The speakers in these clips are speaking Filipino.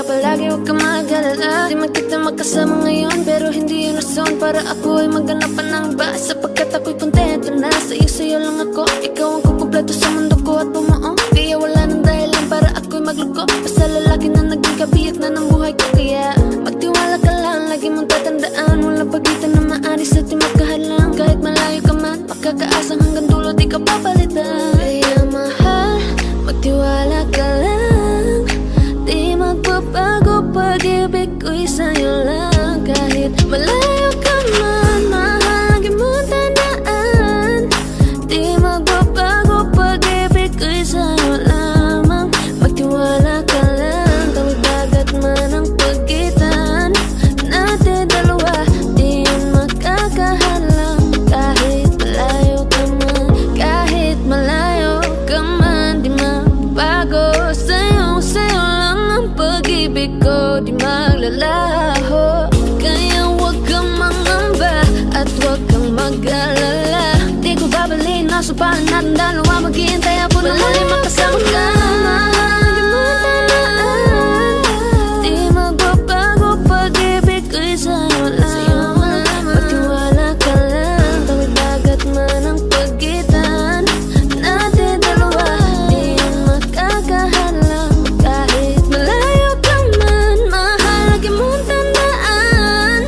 palagi, huwag ka mag-alala. Di man kita magkasama ngayon, pero hindi yun rason para ako ay maghanap pa ng iba. Sapagkat ako'y kontento na sa'yo lang ako. Ikaw ang kukumpleto sa mundo ko at bumuo. Kaya wala nang dahilan para ako'y magluko. Basta lalaki na naging kabiyak na ng buhay ko. Kaya magtiwala ka lang, lagi mong tatandaan, walang pagitan na maaris at di magkahalang. Kahit malayo ka man, makakaasang hanggang dulo di ka papalitan. Kaya mahal, magtiwala ka lang, di magbabago, pag-ibig ko'y sa'yo lang. Kahit malayo ka man, mahal, lagi mong tandaan, di magbabago, pag-ibig ko'y sa'yo lamang. Magtiwala ka lang, tawid dagat man ang pagitan natin dalawa, di yun makakahalang. Kahit malayo ka man, kahit malayo ka man, di magbago, sa'yo lang ang pag-ibig ko, di maglalaho. Kaya huwag kang mangamba at huwag kang mag-alala. Di ko babalik na supahan natin dalawa, maghihintay ako na muli makasama ka. Lagi mo tandaan, di magbabago, pag-ibig ko'y sa'yo lang. Magtiwala ka lang, tawid dagat man ang pagitan natin dalawa, di yan makakahalang. Kahit malayo ka man, mahal, lagi mong tandaan,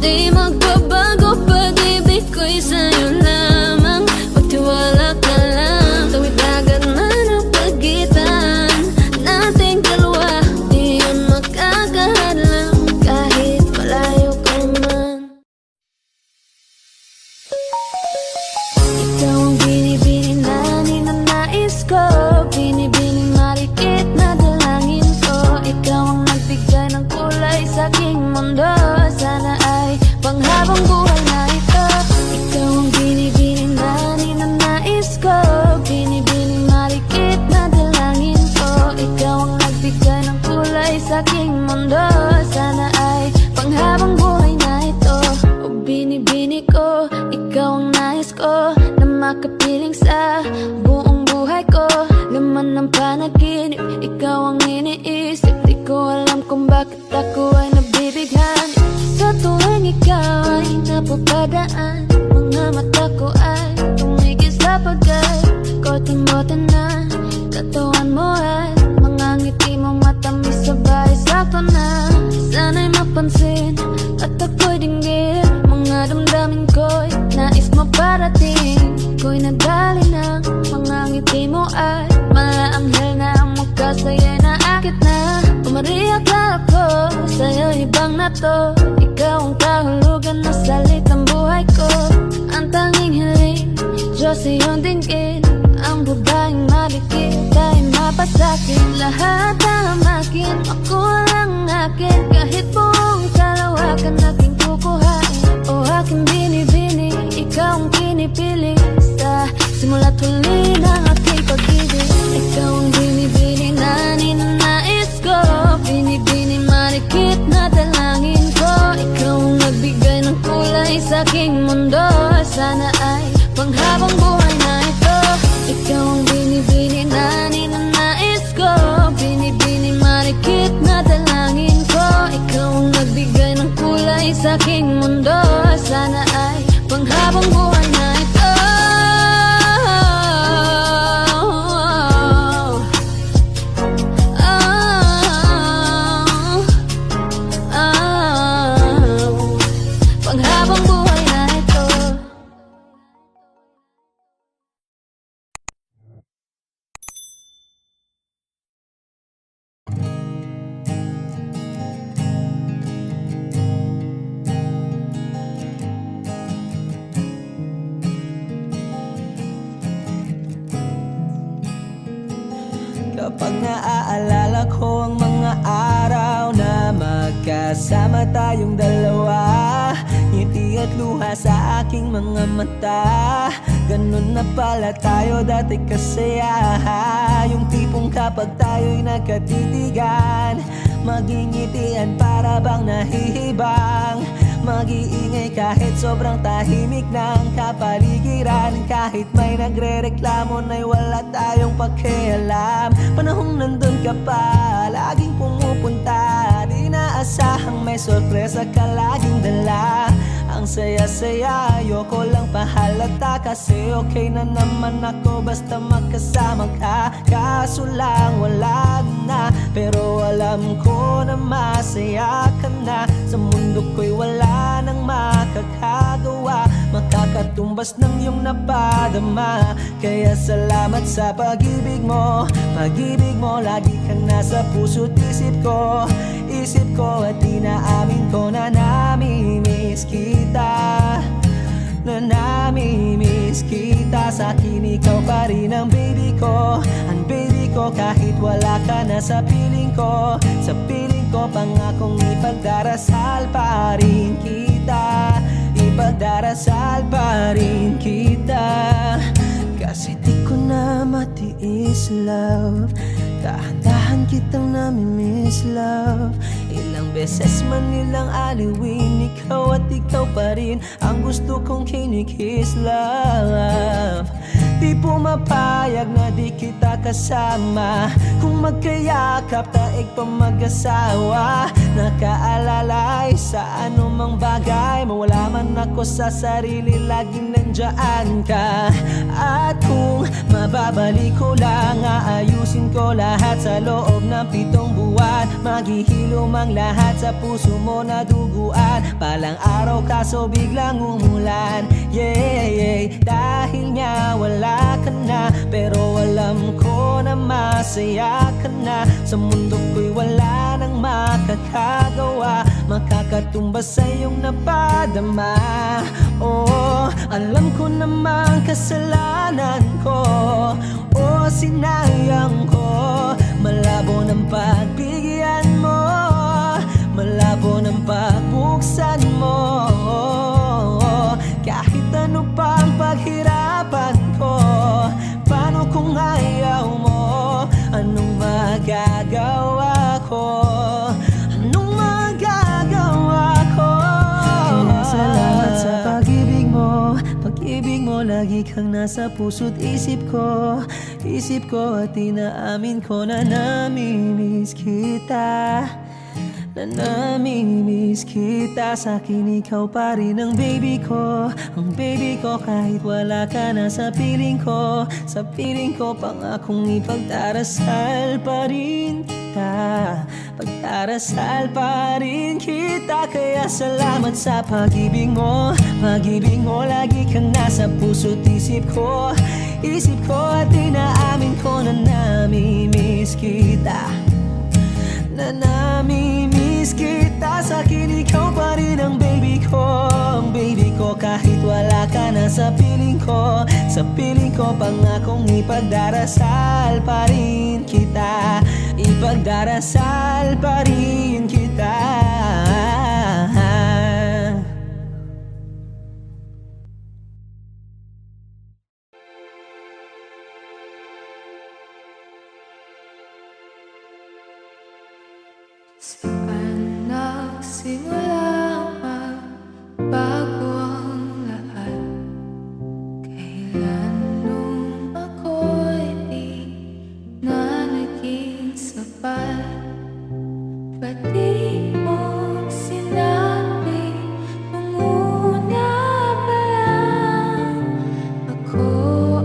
di magbabago, pag-ibig ko'y sa'yo lamang. Magtiwala ka lang, tawid dagat man ang pagitan nating dalawa, di yan makakahalang. Kahit malayo ka man. Ikaw ang binibini na ninanais ko, binibining marikit na dalangin ko. Ikaw ang nagbigay ng kulay sa aking mundo, sana ay panghabang buhay na ito. Ikaw ang binibining na ninanais ko, binibining marikit na dalangin ko. Ikaw ang nagbigay ng kulay sa aking mundo, sana ay panghabang buhay na ito. O binibini ko, ikaw ang nais ko na makapiling sa buong buhay ko. Laman ng panaginip, ikaw ang iniisip. Di ko alam kung bakit ako ay nabibighani. Sa tuwing ikaw ay napapadaan, mga mata ko ay tumigil sa pagkat-kote-mote na katawan mo at mga ngiti mong matamis sabay sakto na. Sana'y mapansin at ako'y dinggin, mga damdamin ko'y nais mo parating. Ko'y nadali ng mga ngiti mo at malaanghel na ang mukha sa'yo'y naakit na. Umariyak na ako sa'yo, ibang na to. Ikaw ang kahulugan na salitang buhay ko. Ang tanging hiling, Diyos iyong dinggin. Ang babaeng malikit ay mapasakin. Lahat ang akin, ako lang akin. Kahit buong kalawakan aking kukuhain. O aking binibini, ikaw ang pinipili. Sa simula't huli ng aking pag-ibig. Ikaw ang binibini na ninanais ko, binibini marikit na dalangin ko. Ikaw ang nagbigay ng kulay sa aking mundo, sana ay panghabang buhay na ito. Ikaw ang binibini na ninanais ko, binibini marikit na dalangin ko. Ikaw ang nagbigay ng kulay sa aking mundo, sana ay panghabang buhay na ito. Panghabang buhay na ito. Kapag naaalala ko ang mga araw na magkasama tayong dalawa, ngiti at luha sa aking mga mata. Ganun na pala tayo dati kasaya. Yung tipong kapag tayo'y nagkatitigan, magingitian para bang nahihibang. Mag-iingay kahit sobrang tahimik ng kapaligiran. Kahit may nagre-reklamo na'y wala tayong pakialam. Panahong nandun ka pa, laging pumupunta inaasahang may sorpresa ka laging dala. Ang saya-saya, ayoko lang pahalata, kasi okay na naman ako basta magkasama ka. Kaso lang wala na, pero alam ko na masaya ka na. Sa mundo ko'y wala nang makakagawa, makakatumbas ng iyong napadama. Kaya salamat sa pag-ibig mo. Pag-ibig mo, lagi kang nasa puso't isip ko. Isip ko at inaamin ko na namimiss kita. Na namimiss kita. Sa'kin ikaw pa rin ang baby ko. Ang baby ko kahit wala ka na sa piling ko. Sa piling ko pangakong ipagdarasal pa rin kita. Ipagdarasal pa rin kita. Kasi di ko na matiis, love. Dahan-dahan kitang namimiss, love. Ilang beses man nilang aliwin, ikaw at ikaw pa rin ang gusto kong kinikiss, love. Di pumapayag na di kita kasama. Kung magkayakap taig pa mag-asawa. Nakaalalay sa anumang bagay. Mawala man ako sa sarili, laging nandiyan ka. At kung mababalik ko lang, aayusin ko lahat sa loob ng 7 buwan. Maghihilom ang lahat sa puso mo na duguan. Palang araw kaso biglang umulan. Yeah, yeah. Dahil nga wala ka na, pero alam ko na masaya ka na. Sa mundo ko'y wala nang makakagawa, makakatumbas sa iyong napadama. Oh, alam ko namang kasalanan ko. Oh, sinayang ko. Malabo ng pagbigyan mo, malabo ng pagbuksan mo. Kahit ano pang paghirapan ko, paano kung ayaw mo? Anong magagawa ko? Anong magagawa ko? Kaya salamat sa pag-ibig mo. Pag-ibig mo, lagi kang nasa puso't isip ko. Isip ko at inaamin ko na namimiss kita. Na namimiss kita. Sa'kin ikaw pa rin ang baby ko. Ang baby ko kahit wala ka na sa piling ko. Sa piling ko pangakong ipagdarasal pa rin kita. Pagdarasal pa rin kita. Kaya salamat sa pag-ibig mo. Pag-ibig mo, lagi kang nasa puso't isip ko. Isip ko at inaamin ko na namimiss kita. Na namimiss kita. Sa'kin ikaw pa rin ang baby ko. Ang baby ko kahit wala ka na sa piling ko. Sa piling ko pangakong ipagdarasal pa rin kita. Ipagdarasal pa rin kita. Saan nagsimula bago ang lahat? Kailan nung ako'y di na naging sapat? Ba't di mo sinabi nung una pa lang ako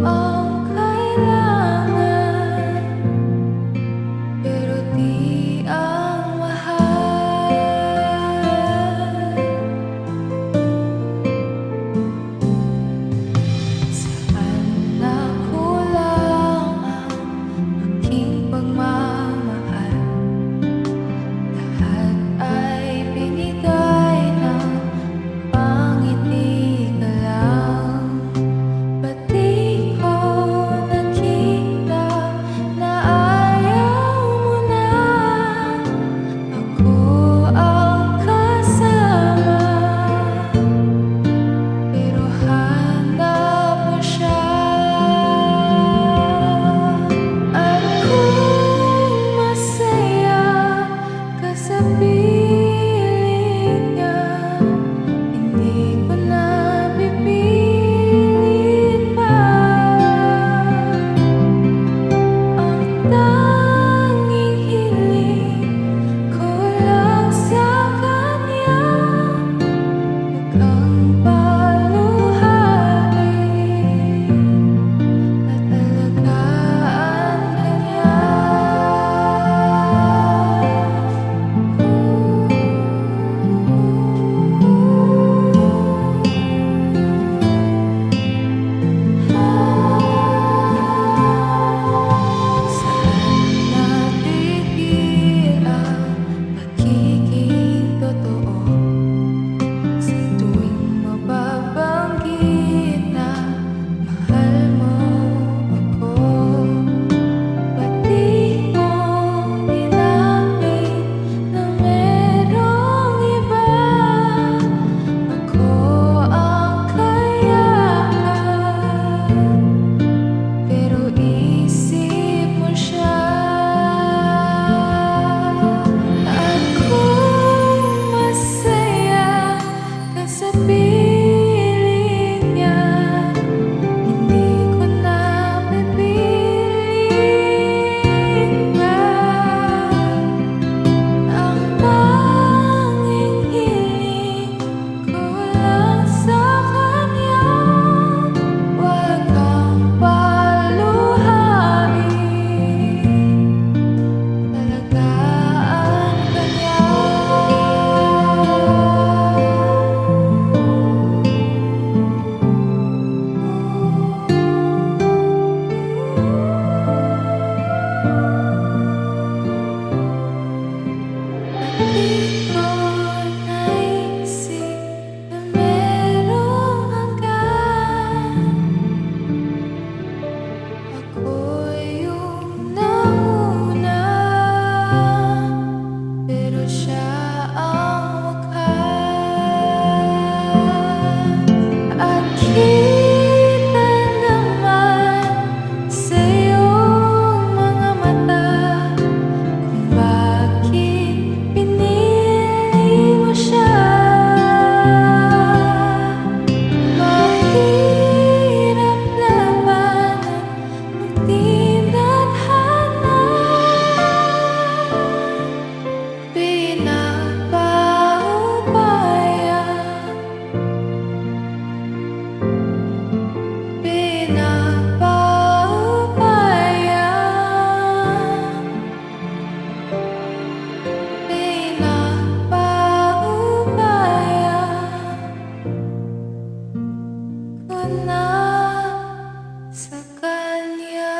ang kailangan? Pero di ang mahal. na sa kanya.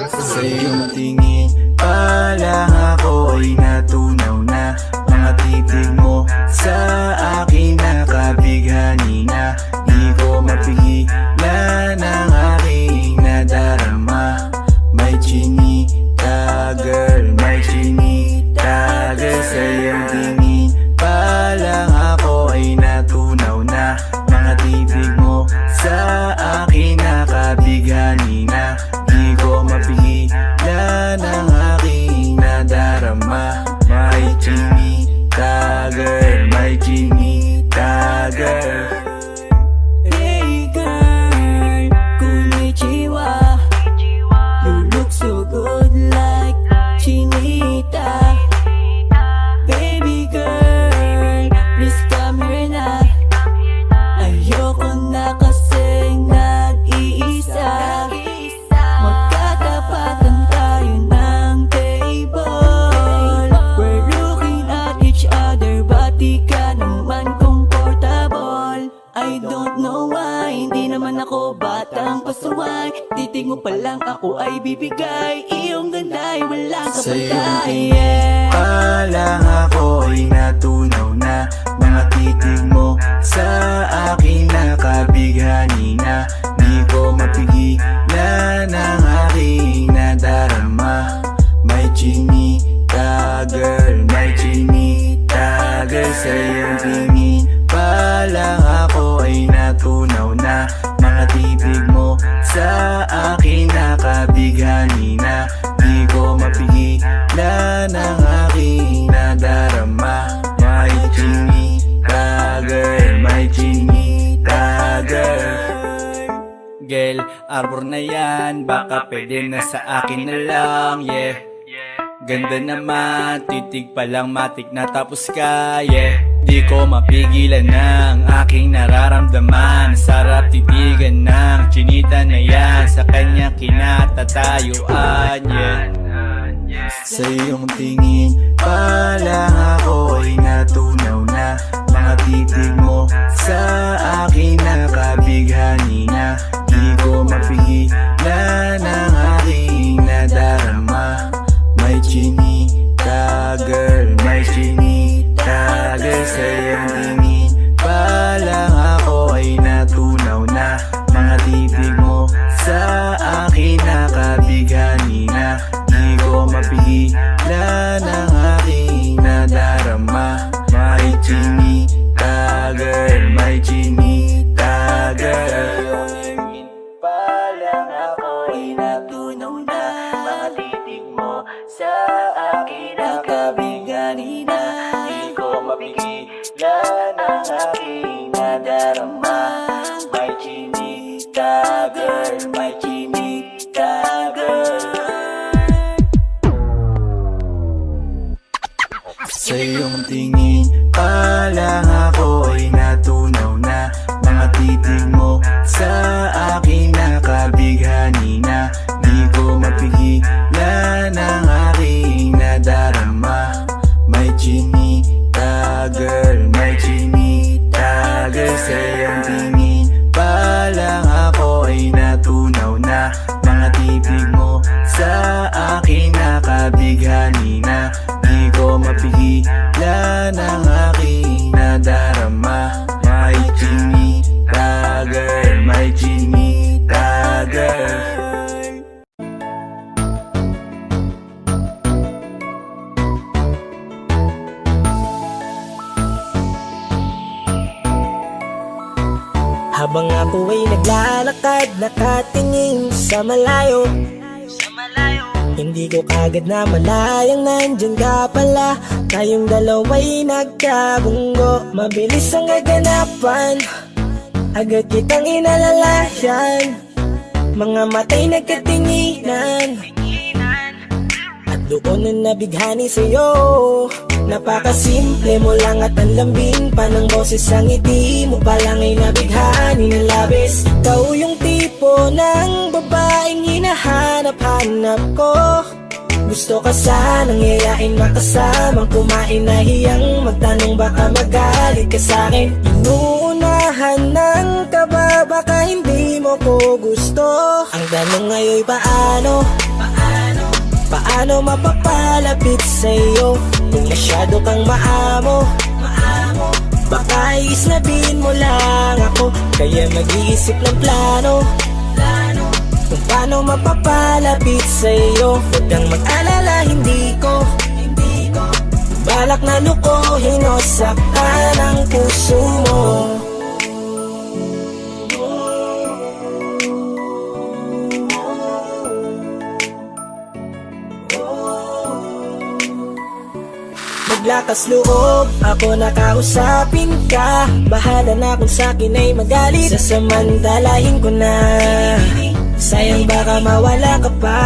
Sa iyong tingin pa lang ako ay natunaw na. Mga titig mo sa akin nakabighani na. Di ko mapigilan ang aking nadarama. May chinita girl, may chinita girl. Sa iyong tingin pa lang ako ay natunaw na. Mga titig mo sa akin nakabighani na. Di ko mapigilan ang aking nadarama. May chinita girl, may chinita girl. Hey girl, konnichiwa. You look so good like chinita. Baby girl, please come here na. Ayoko na kasing nag-iisa. Magkatapatan tayo ng table. We're looking at each other, but di ka naman comfortable. I don't know why, hindi naman ako batang pasuway. Titig mo pa lang ako ay bibigay. Iyong ganda ay walang Sa iyong kapatay. tingin pa lang ako ay natunaw na. Mga titig mo sa akin nakabighani na. Di ko mapigilan ang aking nadarama. May chinita girl, may chinita girl. Sa iyong tingin pa lang ako ay natunaw na. Mga titig mo sa akin nakabighani na. Di ko mapigilan ang aking nadarama. May chinita girl, may chinita girl. Girl, arbor na yan, baka pwede na sa akin na lang, yeah. Ganda naman, titig pa lang matik na tapos ka, yeah. Di ko mapigilan ng aking nararamdaman. Sarap titigan ng chinita na yan. Sa kanya kinatatayuan, yeah. Sa iyong tingin pa lang ako ay natunaw na. Mga titig mo sa akin nakabighani na. Di ko mapigilan ang aking nadarama. May chinita girl, may chinita girl. Sa iyong tingin pa lang ako ay natunaw na. Mga titig mo sa akin nakabighani na. Di ko mapigilan ang aking nadarama. May chinita girl, may chinita girl. Pa lang ako ay natunaw na. Mga titig mo sa akin nakabighani na. Di ko mapigilan ang aking nadarama. May chinita girl, may chinita girl. Sa iyong tingin pa lang ako ay natunaw na. Mga titig mo sa akin nakabighani na. Di ko mapigilan ang aking nadarama. May chinita girl, may chinita girl. Sa iyong tingin pa lang ako ay natunaw na. Mga titig mo sa akin nakabighani na. Di ko mapigilan ang aking nadarama. May chinita girl, may chinita girl. Habang ako ay naglalakad, nakatingin sa malayo. Hindi ko kagad na malayang nandyan ka pala. Tayong dalawa'y nagkabunggo. Mabilis ang kaganapan, agad kitang inalalayan. Mga matay nagkatinginan, at doon na nabighani sa'yo. Napakasimple mo lang at ang lambing pa ng boses. Ang ngiti mo pa lang ay nabighani ng labis. Ikaw yung tipo ng babaeng hinahanap-hanap ko. Gusto ka sanang yayain makasamang kumain, nahiyang magtanong baka magalit ka sa'kin. Inuunahan ng kaba, baka hindi mo ko gusto. Ang tanong ngayon paano? Paano mapapalapit sa'yo kung masyado kang maamo? Baka isnabin mo lang ako, kaya mag-iisip ng plano kung paano mapapalapit sa'yo. Huwag kang mag-alala, hindi ko balak na lukuhin o saktan ang puso mo. Maglakas loob, ako nakausapin ka. Bahala na kung sa'kin ay magalit, sasamantalahin ko na. Sayang baka mawala ka pa.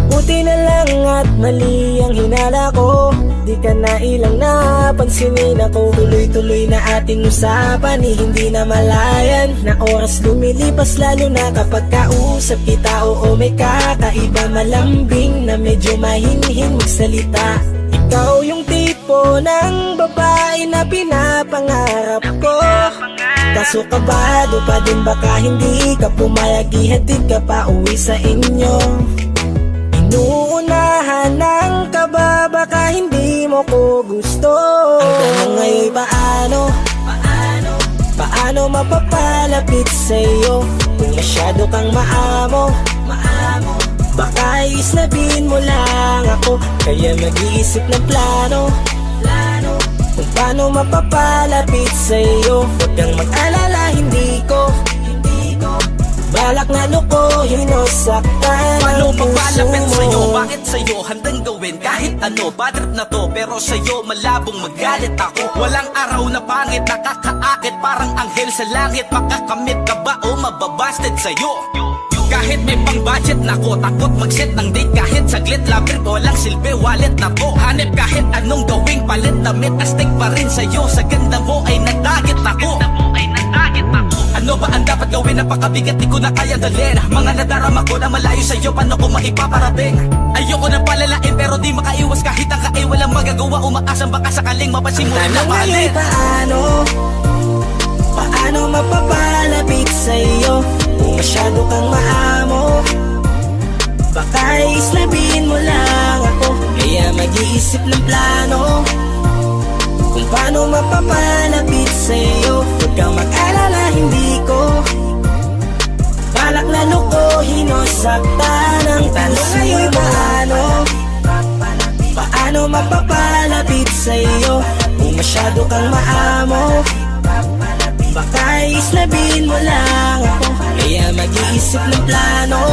Buti na lang at mali ang hinala ko, di ka na ilang napansinin ako. Tuloy-tuloy na ating usapan, hindi na malayan. Na oras lumilipas lalo na kapag kausap kita. Oo, may kakaiba, malambing na medyo mahinhin magsalita. Ikaw yung tipo ng babae na pinapangarap ko. Kaso kabado pa din, baka hindi ka pumayag, ihatid ka pa uwi sa inyo. Inuunahan ng kaba, baka hindi mo ko gusto. Ang tanong ngayon paano? Paano mapapalapit sa'yo kung masyado kang maamo? Baka isnabin mo lang ako, kaya mag-iisip ng plano kung paano mapapalapit sa'yo. Huwag kang mag-alala, hindi ko balak na lukuhin o saktan Paano ang puso magpalapit sa'yo? mo. Bakit sa'yo handang gawin kahit ano? Bad trip na to, pero sa'yo malabong magalit ako. Walang araw na pangit, nakakaakit parang anghel sa langit. Makakamit ka ba o mababasted sa'yo? Kahit may pang budget na ko, takot mag-set ng date kahit saglit. Love trip, walang silbi, wallet na to. Hanip kahit anong gawing palit, damit astig pa rin sa'yo. Sa ganda mo ay nagdagit ako. Ano ba ang dapat gawin? Napakabigat, di ko na kaya dalhin. Mga nadarama ko na malayo sa'yo, paano ko maipaparating? Ayoko na palalain pero di makaiwas kahit ang kain. Walang magagawa, umaasang baka sakaling mapansin mo rin na Tanong ngayon mahalin. paano mapapalapit sa'yo kung masyado kang maamo? Baka islabin mo lang ako, kaya mag-iisip ng plano kung paano mapapalapit sa'yo. Huwag kang mag-alala, hindi ko balak na lukuhin o saktan ang tanong ngayon paano mapapalapit sa'yo kung masyado kang maamo? Baka islabin mo lang ako, kaya mag-iisip ng plano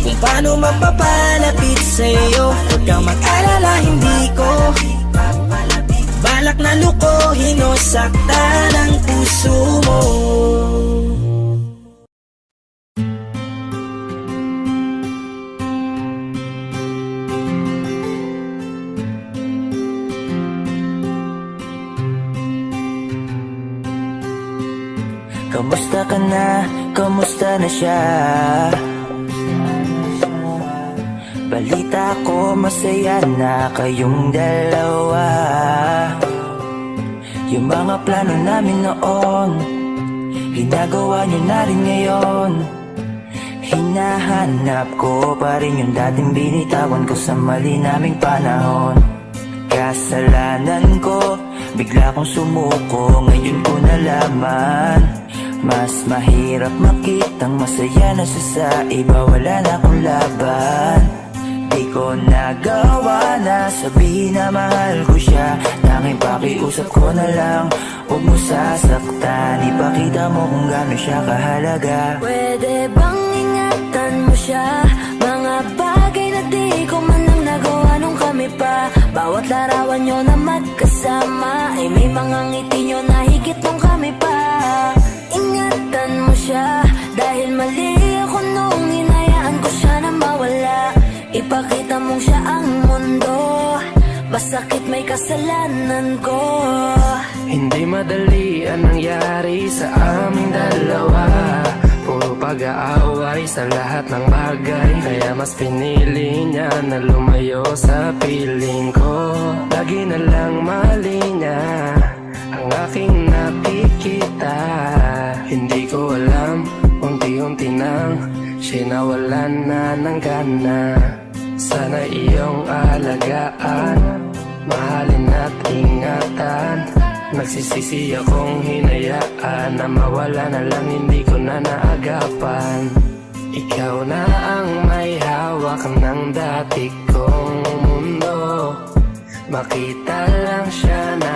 kung paano mapapalapit sa'yo. Huwag kang mag-alala, hindi ko balak na lukuhin o saktan ang puso mo. Kamusta ka na? Kamusta na siya? Balita ko masaya na kayong dalawa. Yung mga plano namin noon, ginagawa niyo na rin ngayon. Hinahanap ko pa rin yung dating binitawan ko sa mali naming panahon. Kasalanan ko, bigla kong sumuko, ngayon ko nalaman. Mas mahirap makitang masaya na siya sa iba, wala na akong laban. Di ko nagawa na sabihin na mahal ko siya, tanging pakiusap ko na lang, huwag mo sasaktan. Ipakita mo kung gaano siya kahalaga. Pwede bang ingatan mo siya? Mga bagay na di ko man lang nagawa nung kami pa. Bawat larawan nyo na magkasama ay may mga ngiti nyo na higit nung kami pa. Ingatan mo siya, dahil mali ako nung hinayaan ko siya na mawala. Ipakita mong siya ang mundo, masakit may kasalanan ko. Hindi madali ang nangyari sa aming dalawa. Puro pag nag-aaway sa lahat ng bagay, kaya mas pinili niya na lumayo sa piling ko. Lagi na lang mali niya ang aking nakikita. Hindi ko alam, unti-unti nang siya'y nawalan na ng gana. Sana iyong alagaan, mahalin at ingatan. Nagsisisi akong hinayaan na mawala na lang, hindi ko na naagapan. Ikaw na ang may hawak ng dati kong mundo. Makita lang siya na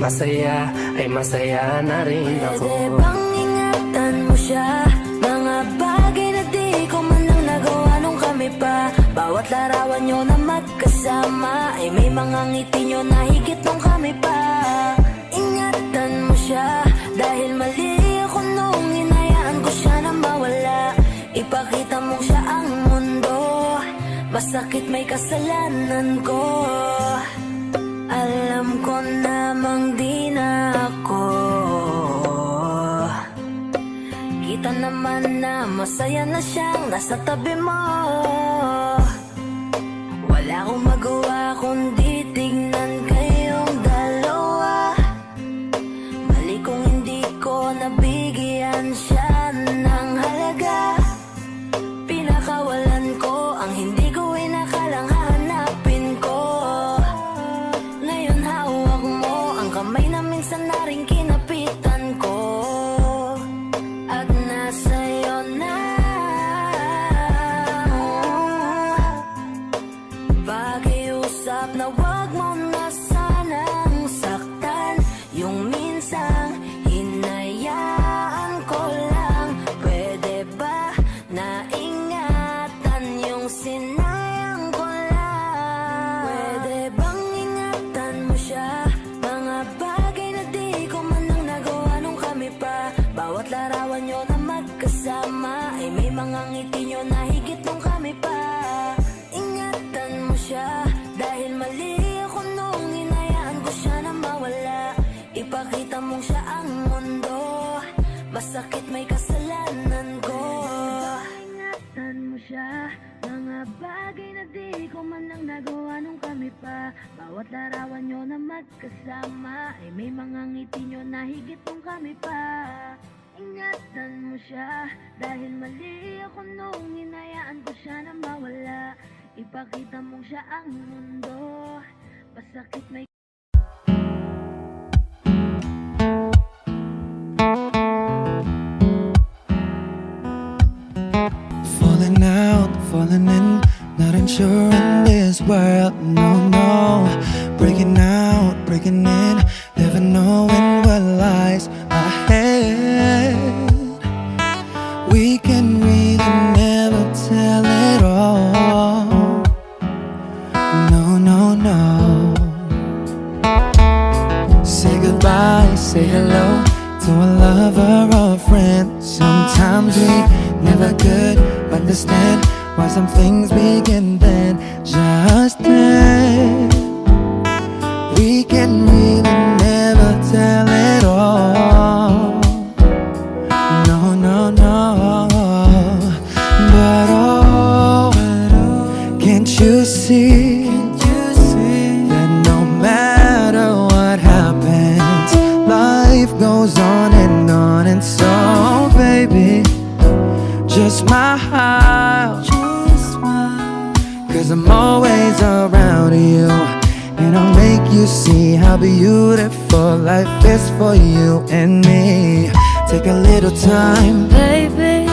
masaya, ay masaya na rin ako. Pwede bang ingatan mo siya? Mga bagay na di ko man lang nagawa nung kami pa. Bawat larawan nyo na magkasama, ay may mga ngiti nyo na higit nung kami pa. Ingatan mo siya, dahil mali ako nung hinayaan ko siya na mawala. Ipakita mo siya ang mundo, masakit may kasalanan ko. Alam ko namang di na ako. Kita naman na masaya na siyang nasa tabi mo. Wala akong magawa kundi tignan kayong dalawa. Mali kung hindi ko nabigyan siya ng halaga. Pinakawalan ko ang hindi ko inakalang hahanapin ko. Ngayon hawak mo ang kamay na minsan na rin kinapitan ko. At nasa'yo na. Pakiusap na wag mo na sanang saktan. Yung minsang hinayaan ko lang. Pwede ba na ingatan yung sinayang ko lang? Pwede bang ingatan mo siya? Mga bagay na di ko man lang nagawa nung kami pa. Bawat larawan nyo na magkasama, ay may mga ngiti nyo na higit nung kami pa. Ingatan mo siya, dahil mali ako nung hinayaan ko siya na mawala. Ipakita mong siya ang mundo, masakit may kasalanan ko. Ingatan mo siya, mga bagay na di ko man lang nagawa nung kami pa. Bawat larawan nyo na magkasama, ay may mga ngiti nyo na higit nung kami pa. Ingatan mo siya, dahil mali ako nung hinayaan ko siya na mawala. Ipakita mong siya ang mundo, masakit may Falling out, falling in, not unsure in this world, no, no. Breaking out, breaking in, never knowing what lies ahead. We can really never tell it all, no, no, no. Say goodbye, say hello to a lover or a friend. Sometimes we never could understand why some things begin then, just then. We can really never tell it all, no, no, no. But oh, can't you see that no matter what happens, life goes on, and so baby, just smile, cause I'm always around you, and I'll make you see how beautiful life is for you and me. Take a little time, baby,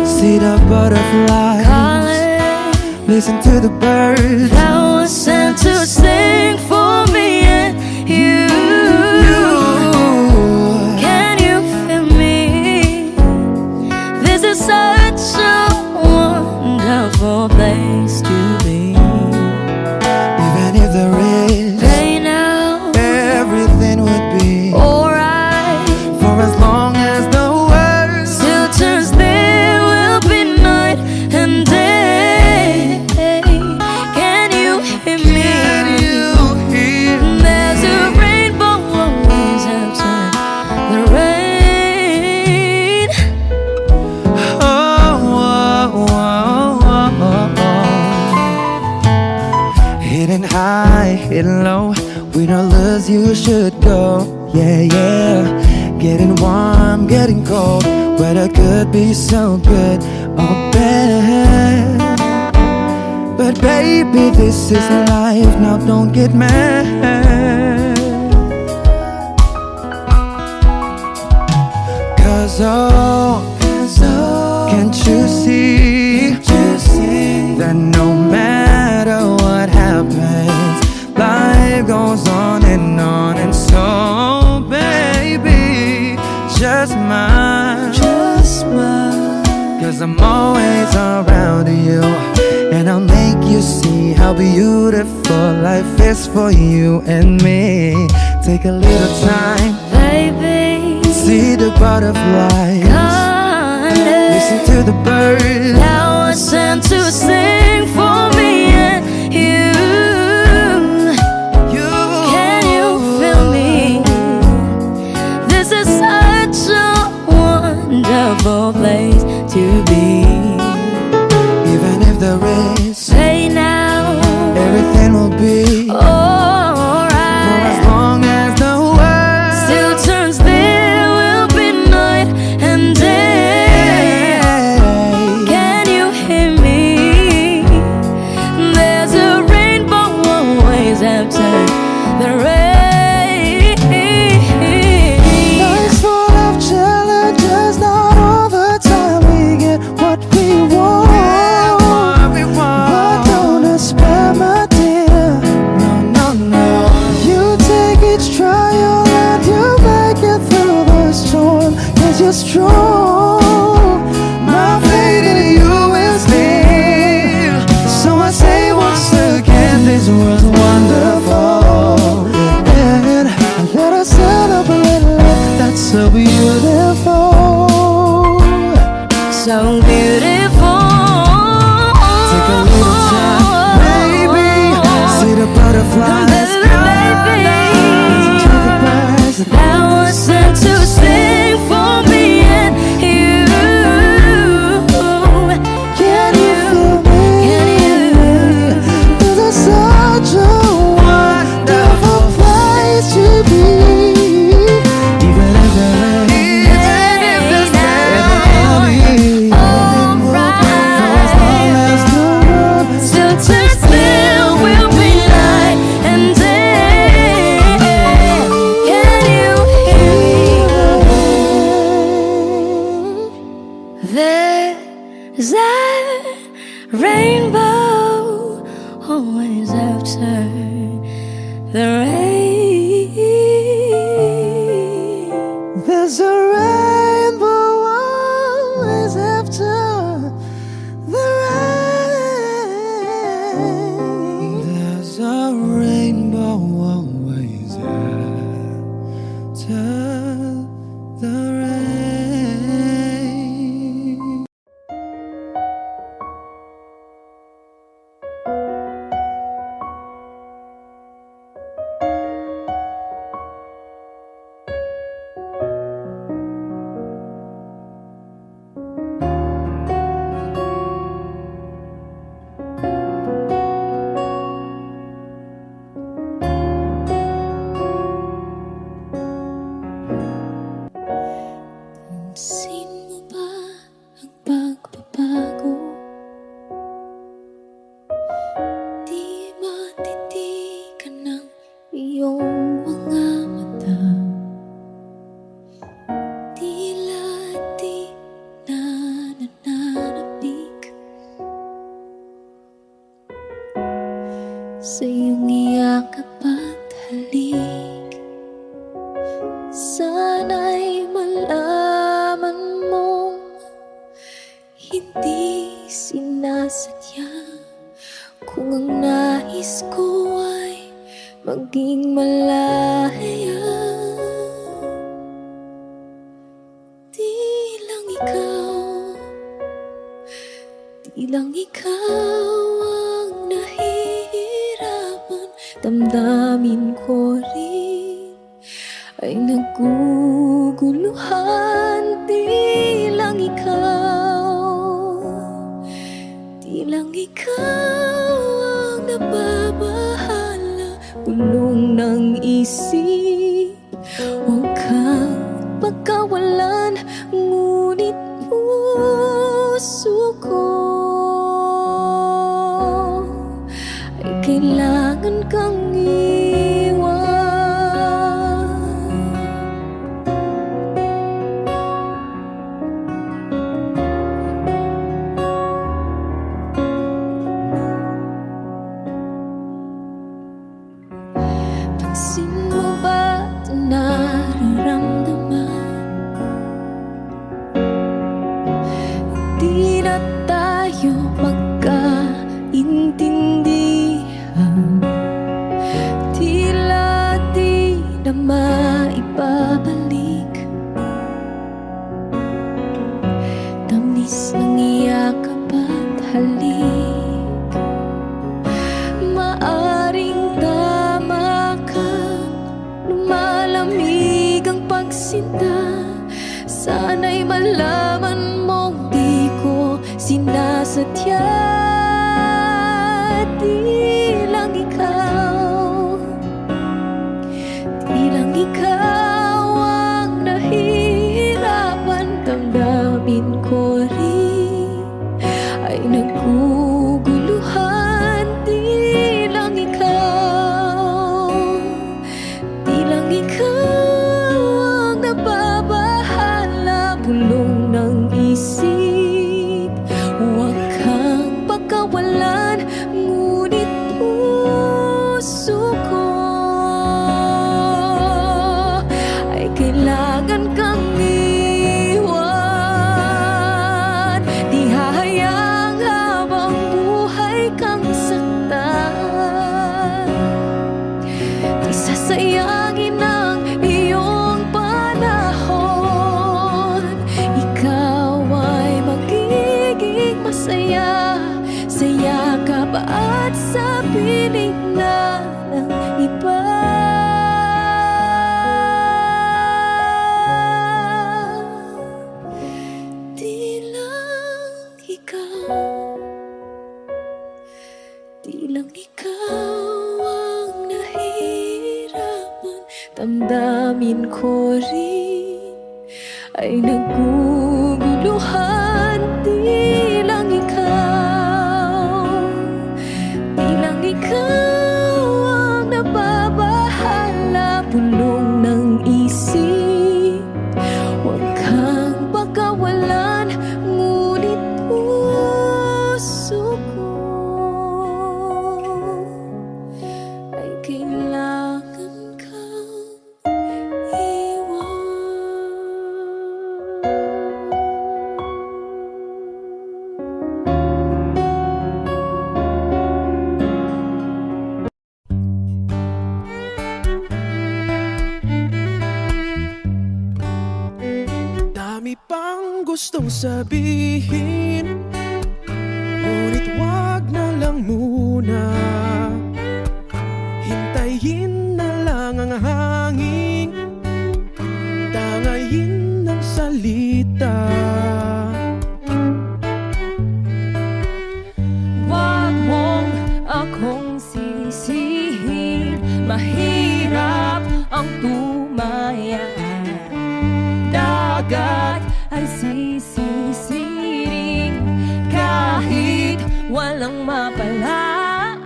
see the butterflies, calling. listen to the birds That was sent to sing for me and you. Can you feel me? This is such a wonderful place to be. Even if there is Pain now, everything would be alright. for as long as the world Still turns, there will be night and day. Can you hear me? Can you hear? There's a rainbow always after the rain. Oh, getting low. We don't lose, you should go. Yeah, yeah. Getting warm, getting cold. Weather could be so good or bad. But baby, this is life. Now don't get mad. Cause can't you see that no matter what happens, life goes on. And so baby, just smile. Cause I'm always around you, and I'll make you see how beautiful life is for you and me. Take a little time, Baby, see the butterflies, listen to the birds. now I sent to sing for me and you. Can you feel me? This is such a wonderful place to be. Even if there is Say now, everything will be for alright. as long as the world Still turns, there will be night and day. Can you hear me? There's a rainbow always after the rain. Life's full of challenges, not all the time we get what we want. But don't despair, my dear. No, no, no. You take each trial and you make it through the storm. Cause you're strong. My faith in you is real. So I say once again, this world's wonderful. And let us celebrate life that's so beautiful. So beautiful. Take a little time, baby. See the butterflies. Baby, Listen to the birds. now I sent to sing for me and you. Can you feel me? Can you? This is such a wonderful place to be. Even if there is Still turns, there will be night and day. Can you hear me? There's a rainbow always after the rain. There's a rainbow always after the rain. There's a rainbow always after the rain. Pansin mo ba ang pagbabago? Di matitikan ng iyong mga mata. Tila di na nananabik sa iyong iyakap at halik. Sana'y malaman mong hindi sinasadya. Kung ang nais ko ay maging malaya, di lang ikaw ang nahihirapan. Damdamin ko rin ay naguguluhan. Di lang ikaw ang nababahala. isip. Huwag kang pagkawalan, ngunit puso ko ay kailangan kang iwan. Pansin mo ba ito nararamdaman? Di na tayo magkaintindihan. Tila di na maibabalik tamis ng iyakap at halik. Maaring tama ka, lumalamig ang pagsinta. Sana'y malaman mong di ko sinasadya. Di lang ikaw, di lang ikaw ang nahihirapan. Damdamin ko rin ay naguguluhan. Di lang ikaw, di lang ikaw ang nababahala. Bulong ng isip, huwag kang pagkawalan, ngunit puso ko ay kailangan kang iwan. Di hahayang habang buhay kang saktan. Di sasayangin ang iyong panahon. Ikaw ay magiging masaya sa yakap at sa piling na ng iba. Di lang ikaw, di lang ikaw ang nahihirapan. Damdamin ko rin ay naguguluhan. Di lang ikaw, di lang ikaw ang nababahala. Bulong ng isip, huwag kang pagkawalan, ngunit puso ko ay kailangan kang iwan. Dami pang gustong sabihin, ngunit wag na lang muna. Hintayin na lang ang hangin, tangayin ng salita. Wag mong akong sisihin, mahirap ang tumaya. Dagat ay sisisiring kahit walang mapalaan.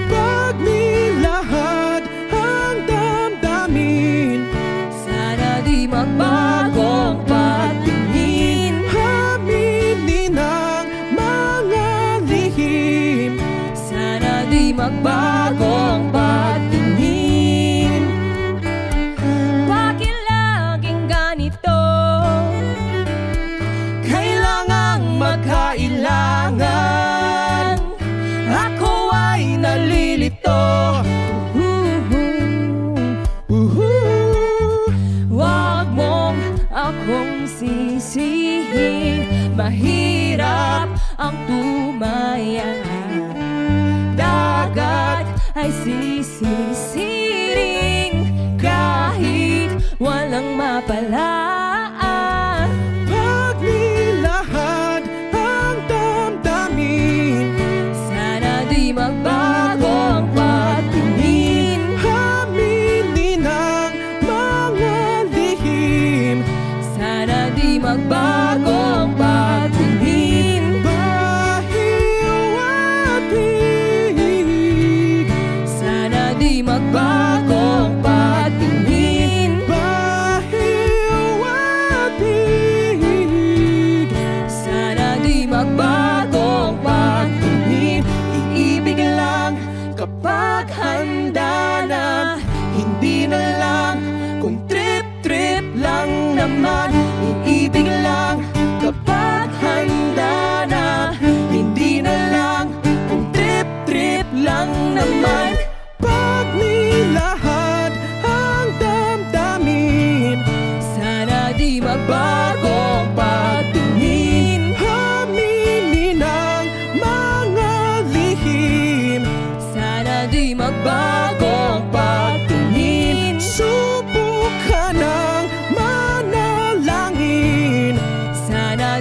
Pag nilahad ang damdamin, Sana di magbagong patingin. aminin ang mga lihim. Sana di magbagong patingin. Bakit laging ganito? Kailangang magkailangan. Ako ay nalilito. Wag mong akong sisihin, mahirap ang tumaya. Dagat ay sisisiring kahit walang mapalaan. Pag nilahad ang damdamin, Sana di magbagong patingin. aminin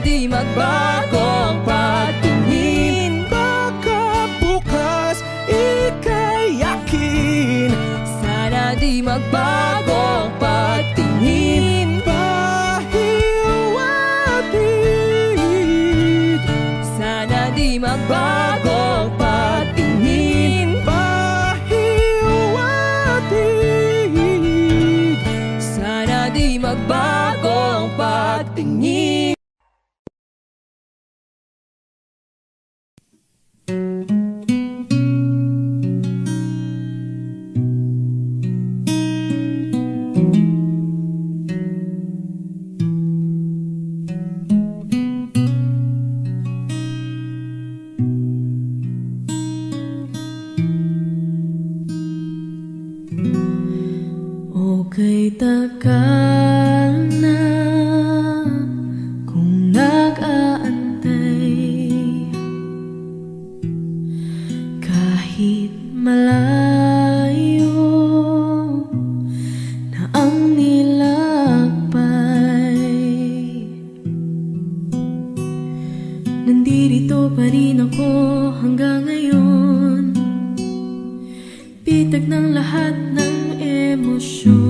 di magbago ang patingin. Baka bukas ika'y yakin. Sana di magbago ang patingin. Pahiwatig. Sana di magbago ang patingin. Pahiwatig. Sana di magbago ang patingin. Okay, tagal na kung nag-aantay. Kahit malayo na ang nilakbay, nandito pa rin ako hanggang ngayon. Bitag ng lahat ng emosyon.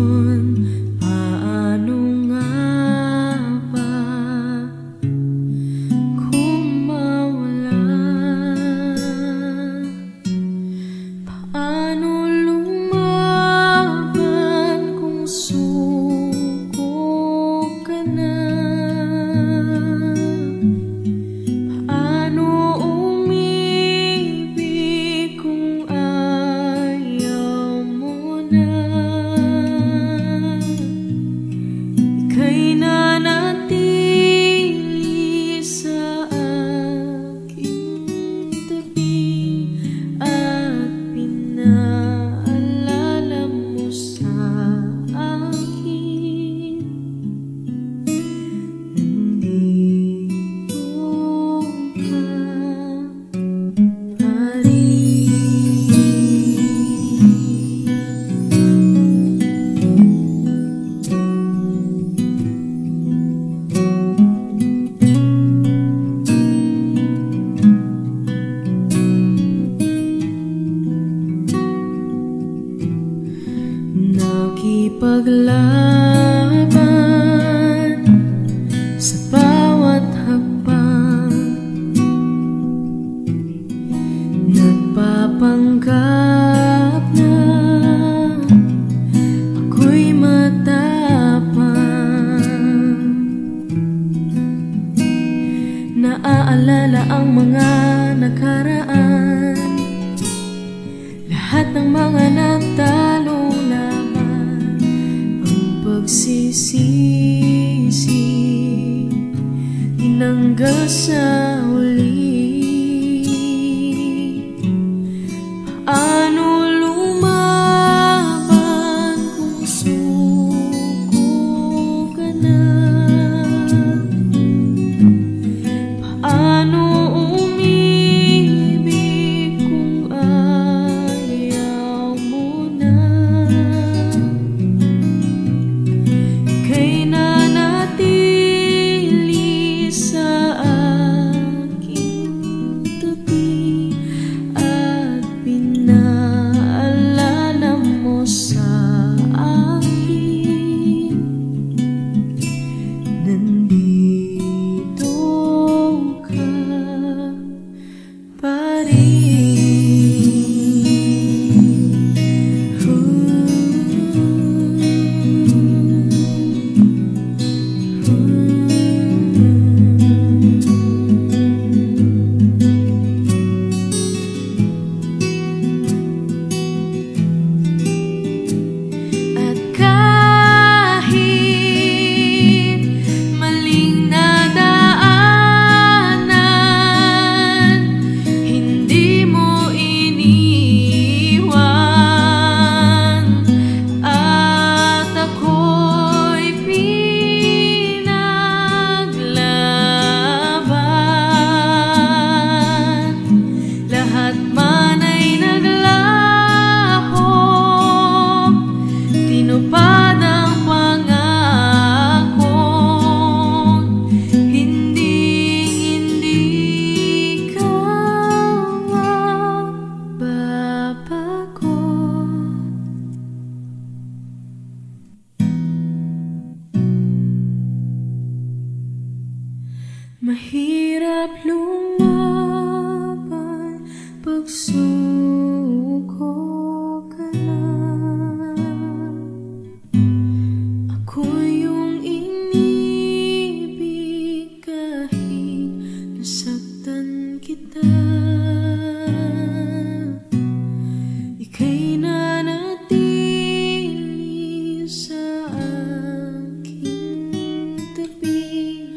Paano nga ba kung mawala? Paano lumaban kung suko ka na? Paano umibig kung ayaw mo na? Ika'y nanatili sa aking tabi at pinaalala mo sa akin. Nandito ka pa rin. Nakipaglaban sa bawat hakbang, nagpapanggap na ako'y matapang. Naaalala ang mga nakaraan, lahat ng mga natalo laban, ang pagsisisi tinanggal sa huli. Paano lumaban kung suko ka na? Paano umibig kung ayaw mo na? Ika'y nanatili sa aking Mahirap lumaban pag suko ka na. Ako yung inibig kahit nasaktan kita. Ika'y nanatili sa aking tabi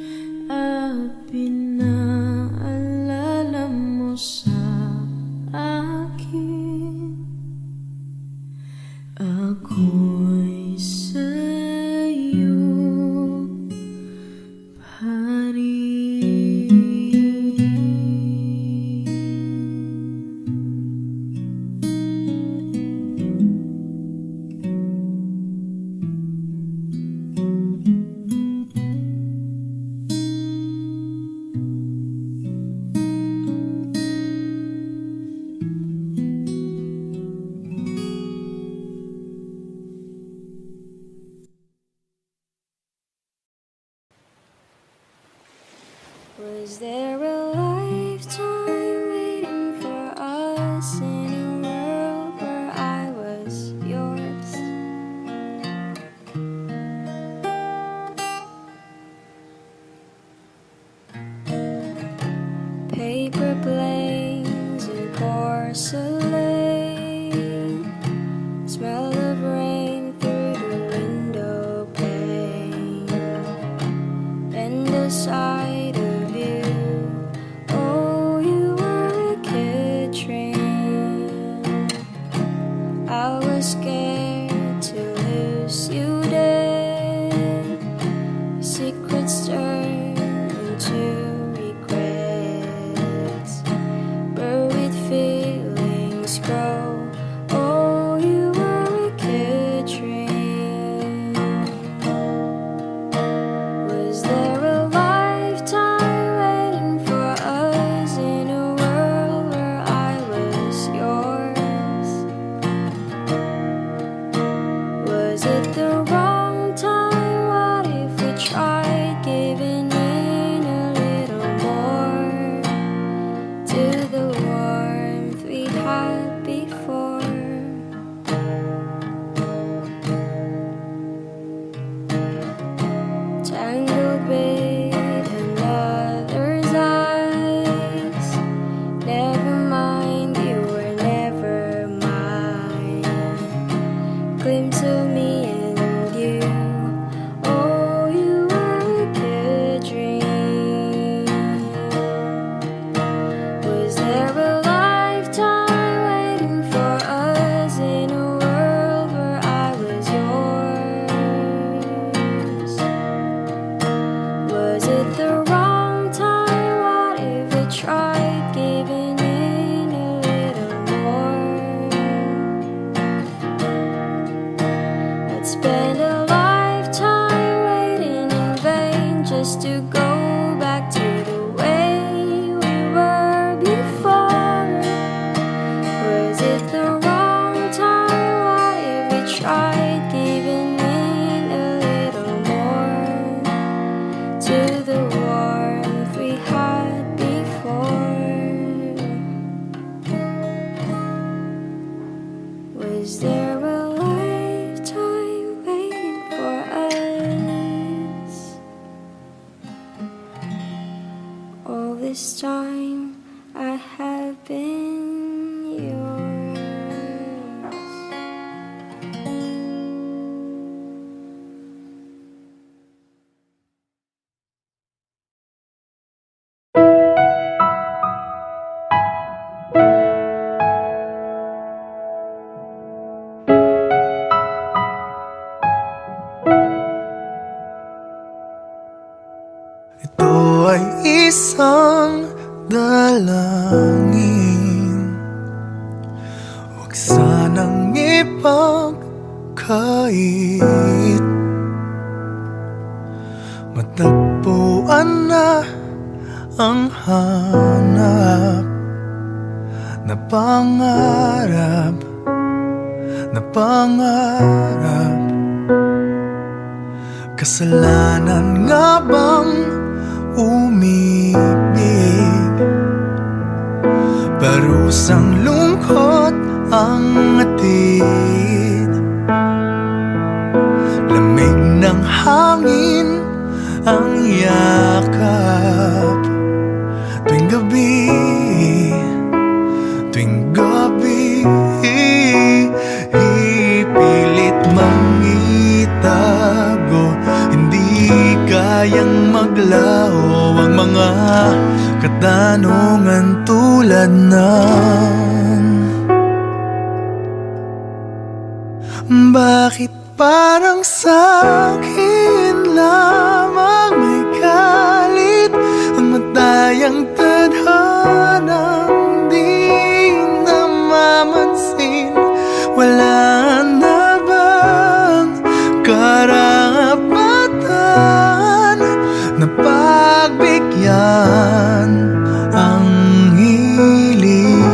at pinaalala mo sa akin ako'y sa'yo pa rin. Was there a lifetime waiting for us in a world where I was yours? Paper planes and porcelain, smell of rain through the window pane, and the sight of you. Oh, you were a kid train. I was scared to lose you dead. Secrets turn into regrets. Buried feelings grow. Oh, you were a kid train. Was there a lifetime waiting for us in a world where I was yours? Was it the wrong time? What if we tried giving in a little more to the warmth we had before? Tangled with another's eyes. Never mind, you were never mine. Glimpse of me and you. Oh, you were a good dream. Was there a lifetime waiting for us in a world where I was yours? Was it the wrong time? What if we tried giving in a little more? I'd spend a lifetime waiting in vain just to go back to the way we were before. Was it the wrong time? What if we tried giving in a little more to the warmth we had before? Was there a lifetime waiting for us? All this time I have been yours. Ito ay isang dalangin, huwag sanang ipagkait. Matagpuan na ang hanap na pangarap, na pangarap. Kasalanan nga bang umibig. Parusang lungkot ang atid, lamig ng hangin ang yakap. Tuwing gabi, tuwing gabi, ipilit mangitago. Hindi kayang maglaho ang mga katanungan tulad ng bakit parang sa'kin lamang may galit ang matayang tadhanang di namamansin? Wala na bang karapatan na pagbigyan ang hiling?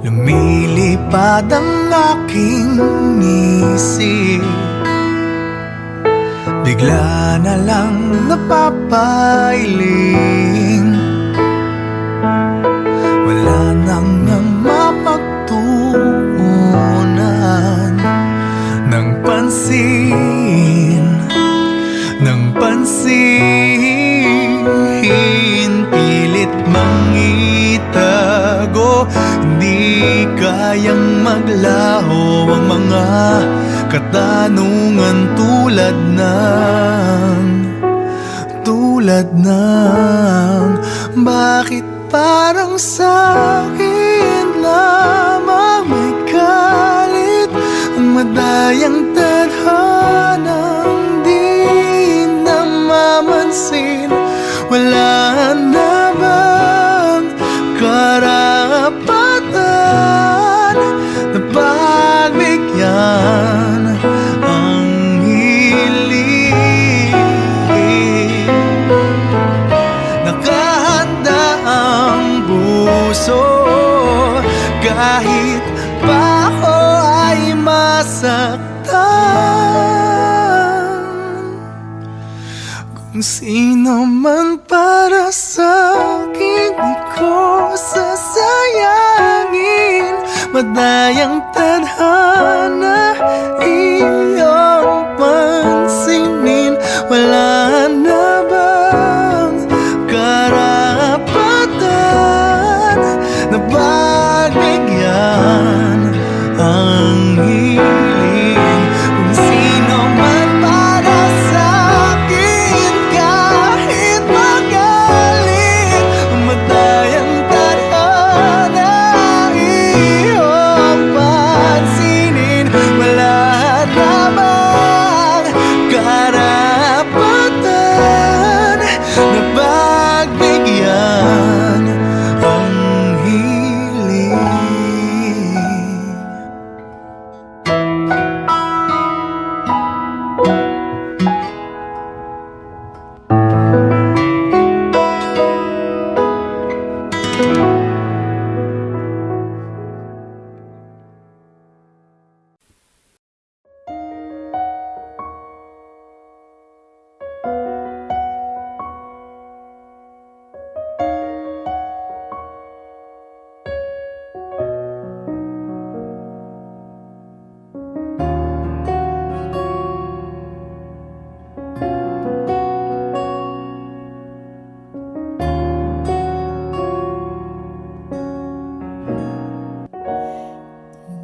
Lumilipad ang aking isip, bigla na lang napapailing. Wala nang mapagtuunan ng pansin, ng pansin. Pilit mangitago, hindi kayang maglaho ang mga katanungan tulad ng bakit parang sa'kin lamang may galit ang madayang tadhanang di namamansin? Wala na bang karapatan na pagbigyan ang hiling? Nakahanda ang puso kahit pa ako ay masaktan. Kung sino man para sa'kin, di ko sasayangin. Madayang tadhana, iyong pansinin. Wala na bang karapatan na pagbigyan ang hiling? Kung sino man para sa'kin, kahit magalit, madayang tadhana, iyong pansinin. Wala na bang karapatan na pagbigyan ang hiling?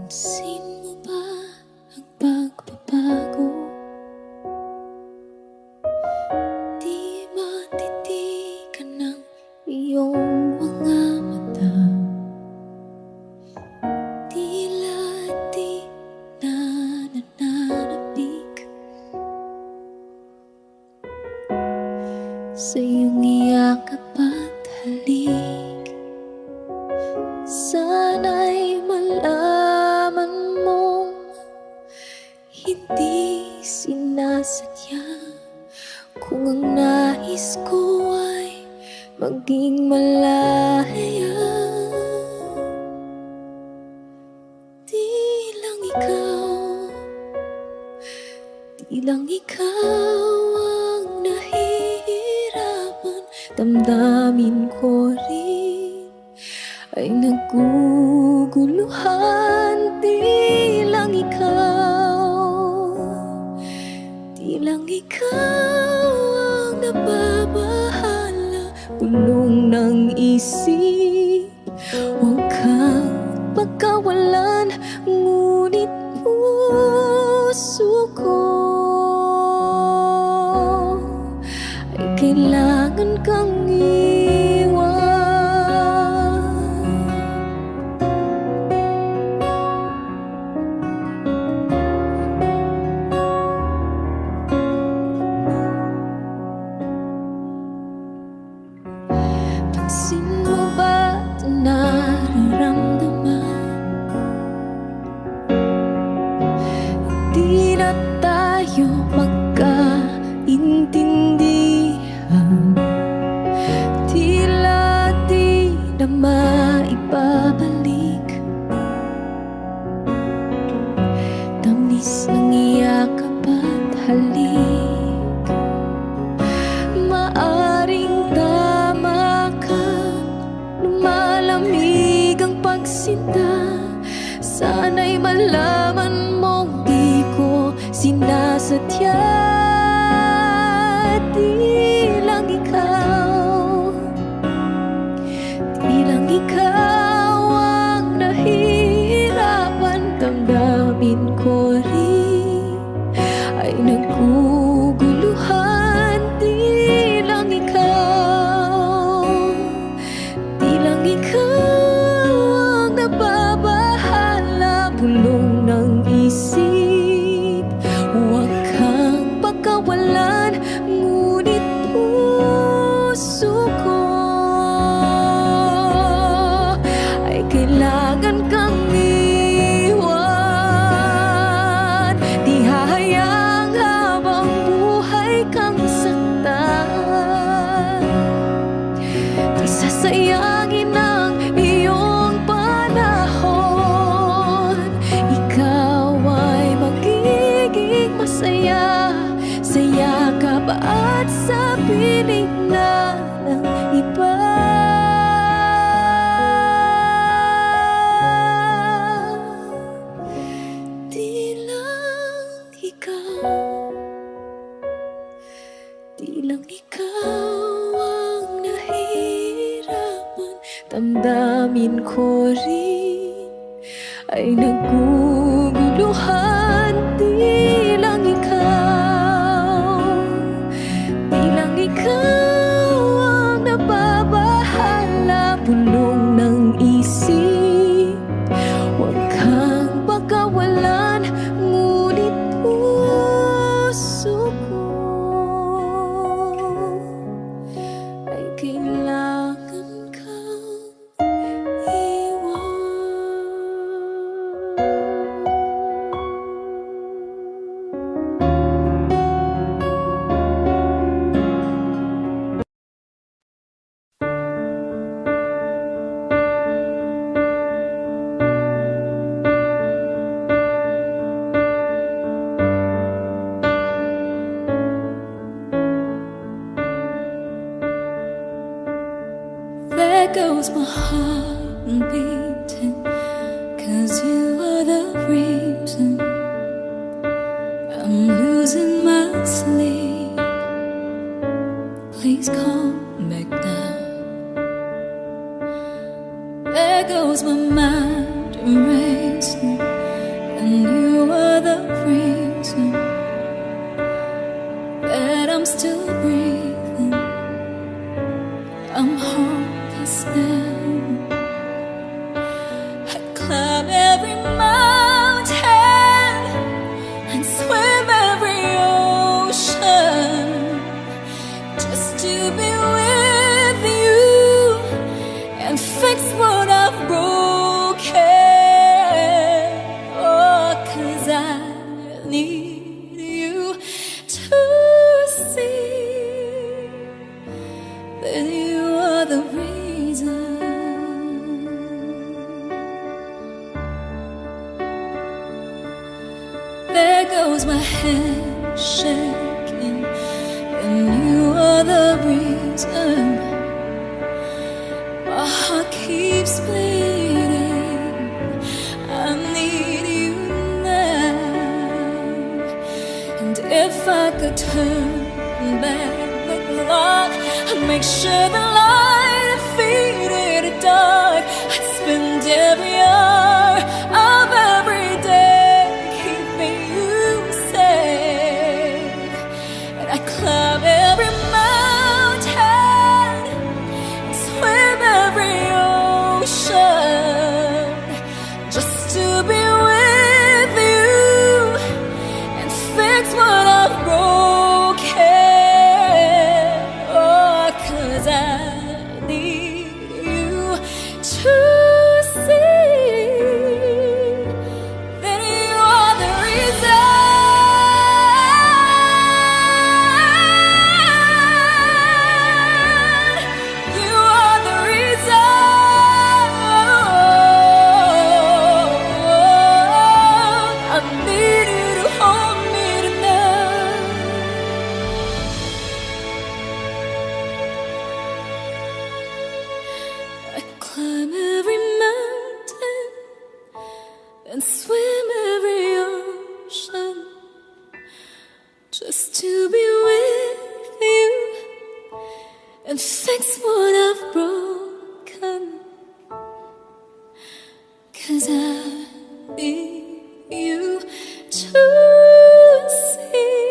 Pansin mo ba ang pagbabago? Di matitigan ng iyong mga mata. Tila di na nananabik sa iyong iyakap at halik. Sana'y malaman mong hindi sinasadya. Kung ang nais ko ay maging malaya, di lang ikaw ang damdamin ko rin ay naguguluhan. Di lang ikaw ang nababahala, bulong ng isip. Huwag kang pagkawalan, ngunit puso ko ay kailangan kang iwan. Pansin mo ba ito nararamdaman? Di na tayo magkaintindihan, tila di na maibabalik. Tamis ng iyakap at halik, maaring tama ka, lumalamig ang pagsinta. Sana'y malaman mong di ko sinasadya. Di lang ikaw ang nahihirapan. Damdamin ko rin ay naguguluhan. Di lang ikaw ang nababahala, bulong ng isip. Huwag kang pagkawalan, ngunit puso ko ay kailangan kang iwan. Di hahayaang habang buhay kang saktan, di sasayangin ang iyong panahon. Ikaw ay magiging masaya sa yakap at sa piling na ng iba. Di lang ikaw ang nahihirapan. Damdamin ko rin ay naguguluhan. Di lang ikaw ang nababahala, bulong ng isip. Huwag kang pagkawalan, ngunit puso ko ay kailangan kang iwan. There goes my heart beating, 'cause you are the reason I'm losing my sleep. Please come back now. There goes my mind racing, and you are the reason that I'm still breathing. I'm hopeless now. I climb every mountain and swim every ocean just to be with you and fix what I've broken. Oh, 'cause I need you to see that you are the reason. There goes my head shaking, and you are the reason keeps bleeding. I need you now. And if I could turn back the clock, I'd make sure the light defeated the dark. I'd spend every hour of every day keeping you safe. And I'd climb every mountain and swim every ocean just to be with you and fix what I've broken. Oh, 'cause I need you to see that you are the reason. You are the reason. I need you to hold me tonight. I climb every mountain and swim every ocean just to be with you and fix what I've broken. 'Cause I need you to see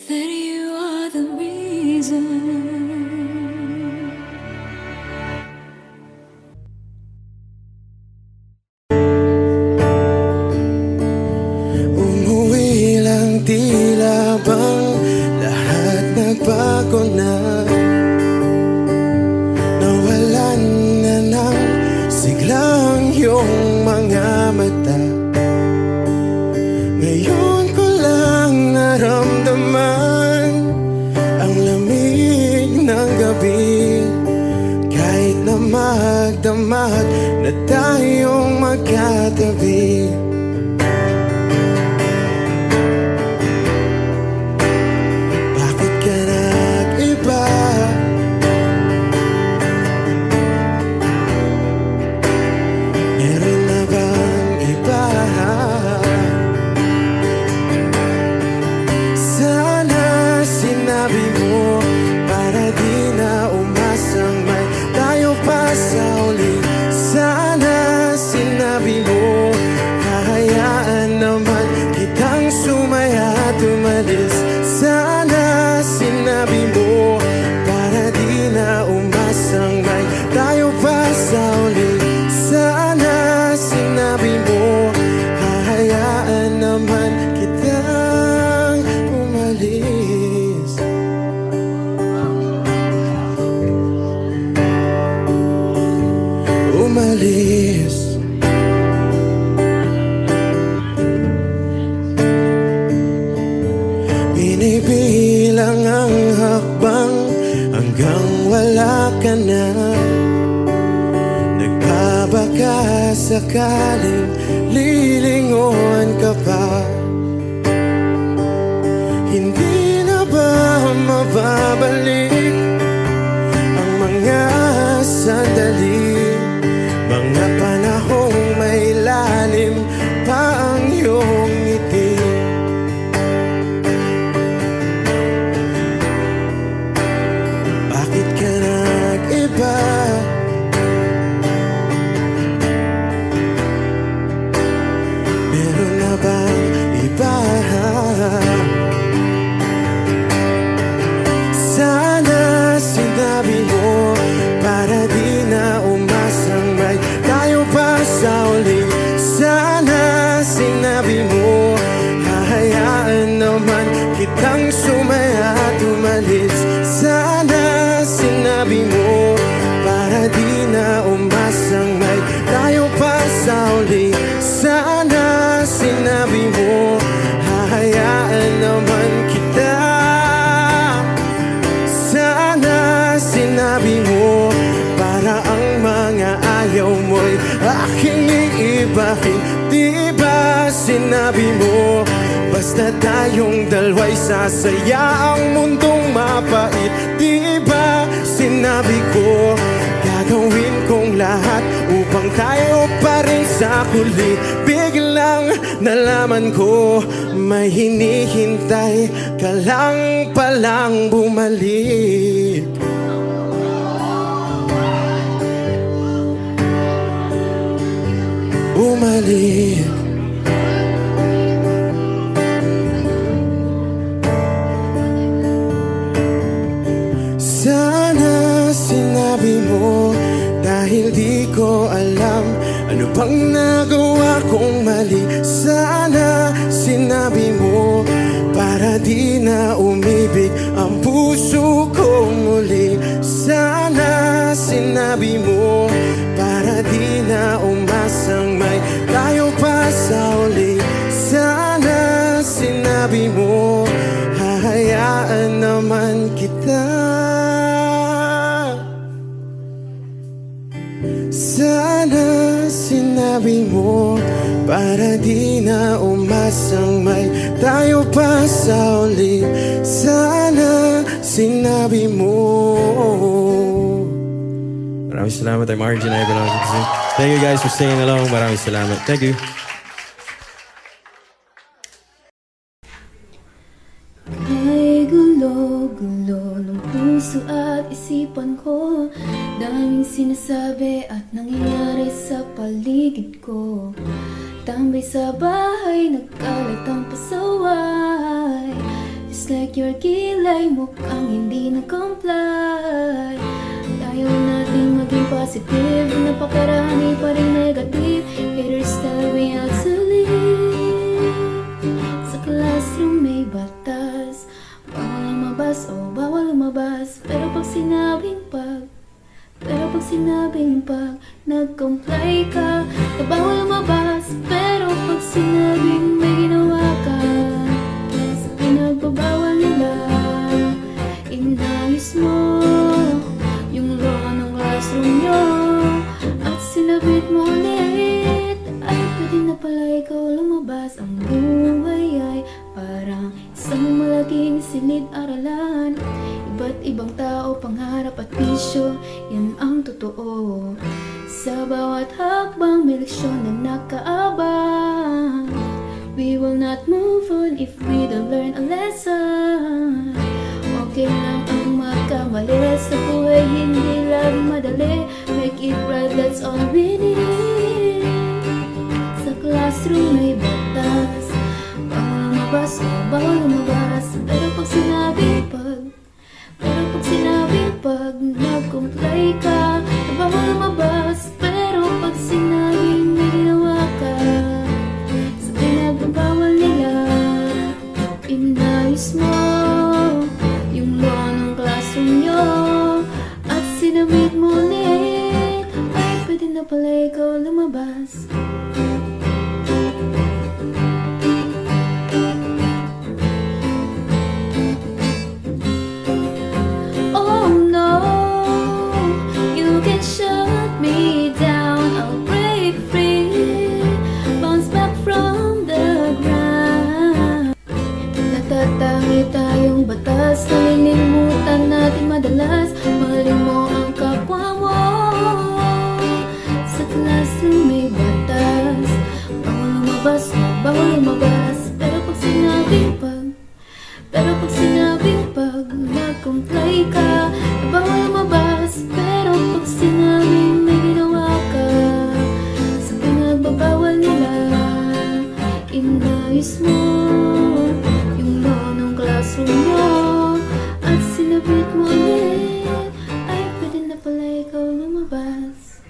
that you are the reason. Umuwi lang, tila bang lahat nagbago na. Nawalan na ng siglang iyong mga mata. Ngayon ko lang naramdaman ang lamig ng gabi. Kahit na magdamag na tayong magkatabi. Bakit ka nag-iba? Meron na bang iba? Sana sinabi mo para di na umasang may tayo pa sa uli. Sana sinabi mo hahayaan naman kitang sumaya at umalis. Sana sinabi mo para di na umasang may tayo pa sa uli. Sana sinabi mo hahayaan naman kitang umalis. Umalis. Binibilang ang hakbang hanggang wala ka na. Nagbabaka sakaling lilingon ka pa. Hindi na ba mababalik ang mga sandali, mga panahong may lalim pa ang iyong ngiti? Bakit ka nag-iba? Meron na bang iba? Sana sinabi mo para di na umasang may tayo pa sa uli. Sana sinabi mo hahayaan naman kitang sumaya at umalis. Sana sinabi mo para di na umasang may tayo pa sa uli. Sana sinabi mo hahayaan naman kita. Sana sinabi mo para ang mga ayaw mo'y aking iibahin. Di ba sinabi mo basta tayong dalawa'y sasaya ang mundong mapait? Di ba sinabi ko gagawin tayo pa rin sa huli. Biglang nalaman ko may hinihintay ka lang palang bumalik. Bumalik. Sana sinabi mo dahil di ko alam ano bang nagawa kong mali. Sana sinabi mo para di na umibig ang puso ko muli. Sana sinabi mo para di na umasang may tayo pa sa uli. Sana sinabi mo hahayaan naman kita. Sana sinabi mo para di na umasang may tayo pa sa uli. Sana sinabi mo. Maraming salamat. I'm Arjun. Thank you guys for singing along. Maraming salamat. Thank you. Ay gulo-gulo ng puso at isipan ko. Daming sinasabi at nangyayari sa paligid ko. Tambay sa bahay, nagkalat ang pasaway. Just like your kilay, mukhang hindi na-comply. Ayaw natin maging positive, napakarami pa rin negative. Haters tell me how to live. Sa classroom may batas, bawal lumabas, oh bawal lumabas. Pero pag sinabing nag-comply ka, na bawal lumabas. Pero pag sinabing may ginawa ka, sa pinagbabawal nila, inayos mo yung law ng classroom nyo at sinabit mo ulit. Ay pwede na pala ikaw lumabas. Ang buhay ay parang isang malaking silid-aralan. Iba't ibang tao, pangarap at bisyo, yan ang totoo. Sa bawat hakbang may leksyon na nakaabang. We will not move on if we don't learn a lesson. Okay lang ang magkamali, sa buhay hindi lang madali. Make it right, that's all we need. Sa classroom may batas, bawal lumabas, oh bawal lumabas. Pero pag nag-comply ka, na bawal lumabas. Pero pag sinabing may ginawa ka, sa pinagbabawal nila, inayos mo yung law ng classroom nyo at sinabit mo ulit. Ay pwede na pala ikaw lumabas. Oh no, you can shut me down, I'll break free, bounce back from the ground. Natatangi tayong batas, nalilimutan natin madalas. Mahalin mo ang kapwa mo. Sa classroom may batas, bawal lumabas, bawal lumabas. Pero pag nag-comply ka, bawal lumabas. Pero pag sinabing may ginawa ka, sa pinagbabawal nila, inayos mo yung law ng classroom mo at sinabit mo ulit. Ay pwede na pala ikaw lumabas.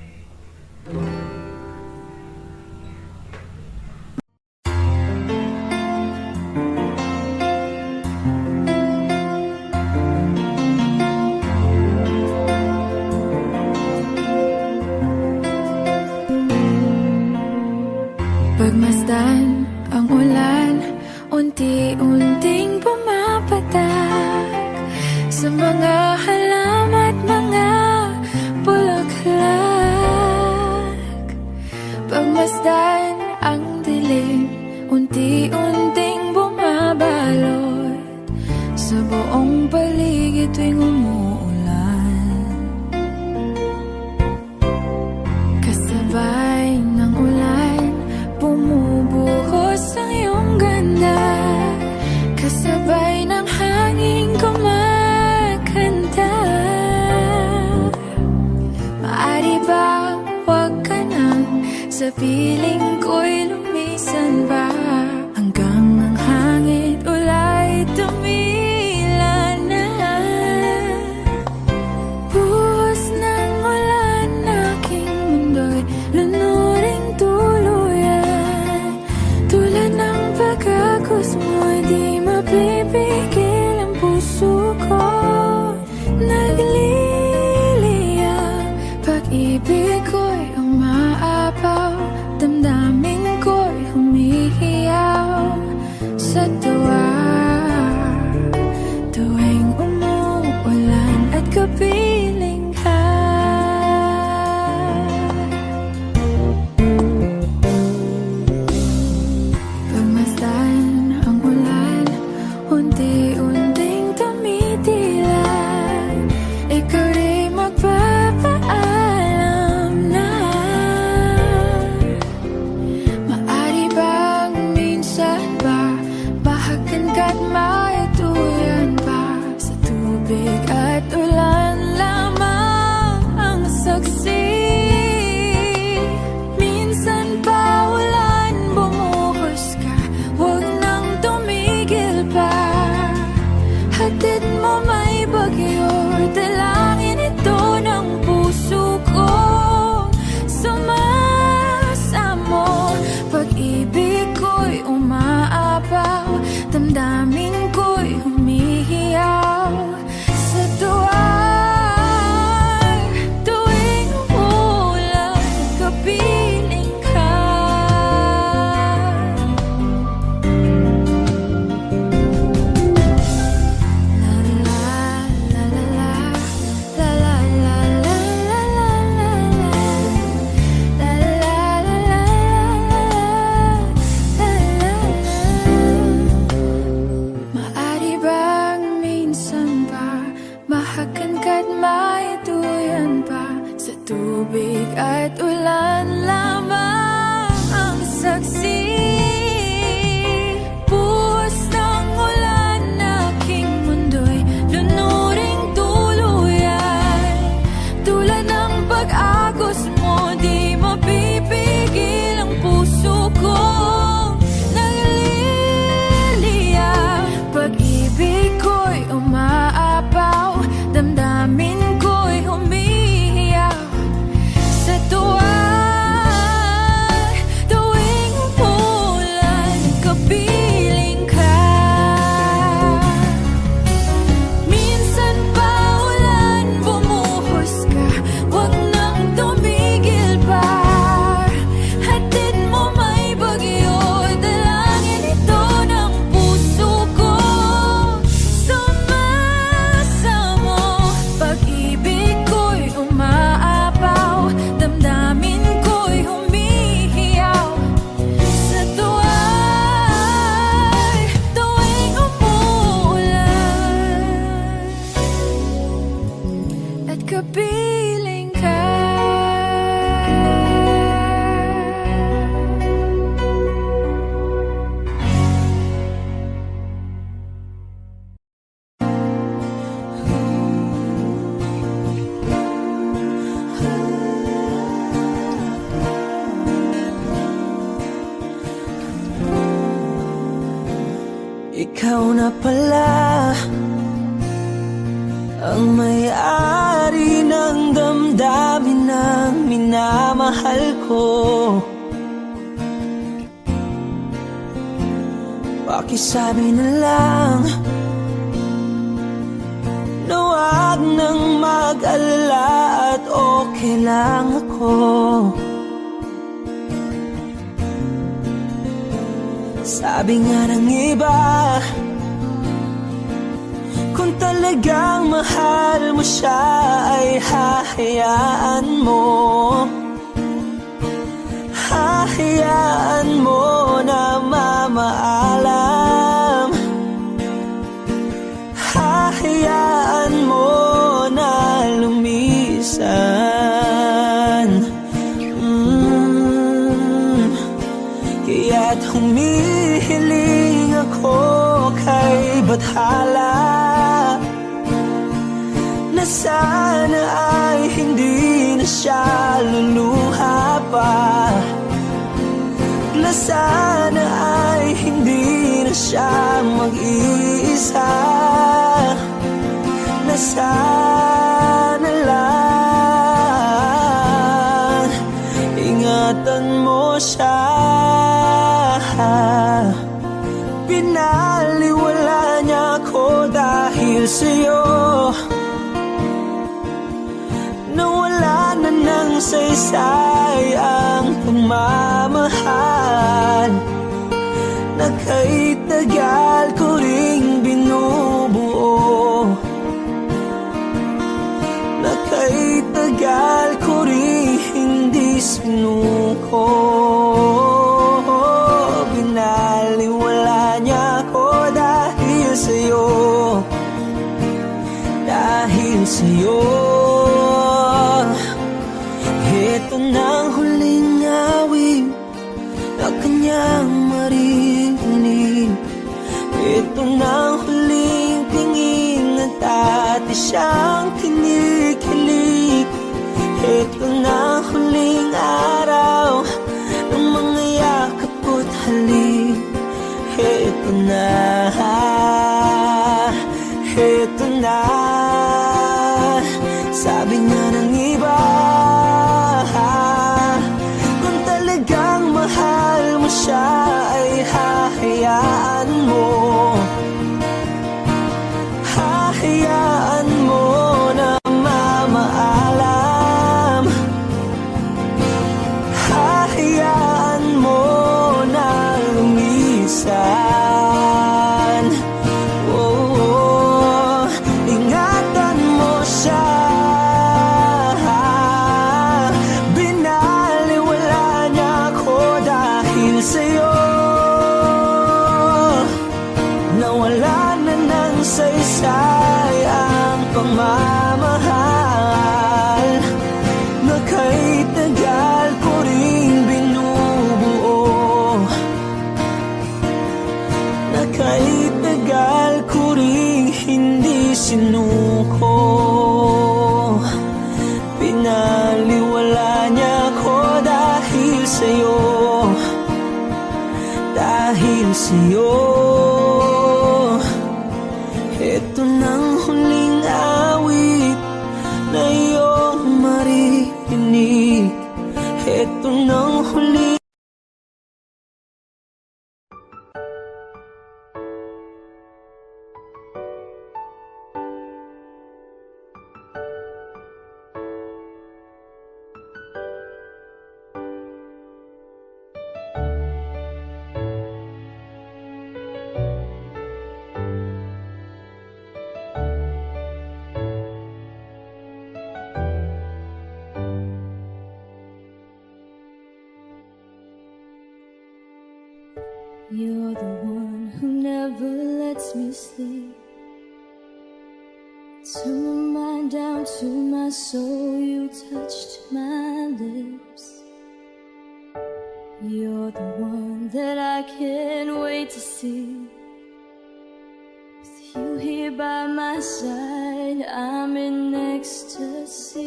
Pagmasdan ang ulan, unti-unting pumapatak sa mga halaman at mga bulaklak. Pagmasdan ang dilim, unti-unting bumabalot sa buong paligid tuwing umuulan. Kasabay piling ko'y lumisan ba hanggang ang hangin ulay tumila na. Buhos ng ulan, aking mundo'y lunuring tuluyan. Tulad ng pagkakos mo'y di mapipigil ang puso ko. Nagliliyab, pag-ibig ko'y umaapaw, damdamin ko'y humihiyaw sa tuwa. Tuwing umuulan at kapiling ka. Pagmasdan ang ulan, unti-unting tumitilay. Ikaw rin magpapaalam na. Maari bang minsan ba bahagan ka't maituyan pa sa tubig at ulan lamang ang saksi? Minsan pa ulan, bumuhos ka, huwag nang tumigil pa. Hatid mo may bagyo, dalangin ito ng puso ko. Sumasamo, pag-ibig ko'y umaapaw, damdamin ko'y humihiyaw sa tuwa. Tuwing umulan, kapiling ka. Maari bang minsan ba bahagan ka't maituyan pa sa tubig at ulan lamang ang saksi? Buhos ng ulan, aking mundo'y lunuring tuluyan. Tulad ng pag-agos mo, di mapipigil ang puso ko. Nagliliyab, pag-ibig ko'y umaapaw, damdamin ko'y humihiyaw sa tuwa. Tuwing umulan, kapiling ka. Minsan pa ulan, bumuhos ka, huwag nang tumigil pa. Hatid mo may bagyo, dalangin ito ng puso ko. Sumasamo, pag-ibig ko'y umaapaw, damdamin ko'y humihiyaw sa tuwa. Tuwing umuulan at kapiling ka. Ikaw na pala ang may-ari ng damdamin ng minamahal ko. Pakisabi na lang na wag nang mag-alala at okay lang ako. Sabi nga ng iba, kung talagang mahal mo siya ay hahayaan mo. Hahayaan mo na mamaalam. Hahayaan mo na lumisan. Kaya't humihiling ako kay Bathala na sana ay hindi na siya luluha pa. na sana ay hindi na siya mag-iisa, na sana lang ingatan mo siya. Pinaliwala niya ako dahil sa'yo, nawala na ng saysay ang pagmamahal na kay tagal ko ring binubuo, na kay tagal ko ring hindi sinuko. Binaliwala niya ako dahil sa'yo, dahil sa'yo. Ito na ang huling awit na kanyang maririnig. Ito na ang huling tingin at dati siyang kinikilig. Ito na ang huling araw ng mga yakap ko't halik. Ito na, ito na, sabi niya ng iba. Kung talagang mahal mo siya ay hahayaan mo, hahayaan mo na mamaalam, hahayaan mo na lumisan. Oh, ingatan mo siya. Binaliwala niya ako dahil sa'yo, nawala na ng saysay ang pagmamahal na kay tagal ko ring binubuo, na kay tagal ko ring hindi sinuko. Pinaliwala niya ako dahil sa'yo, dahil sa'yo. Ito nang huling awit na iyong maririnig. Ito nang huling You're the one who never lets me sleep. Turn my mind down to my soul, you touched my lips. You're the one that I can't wait to see. With you here by my side, I'm in ecstasy.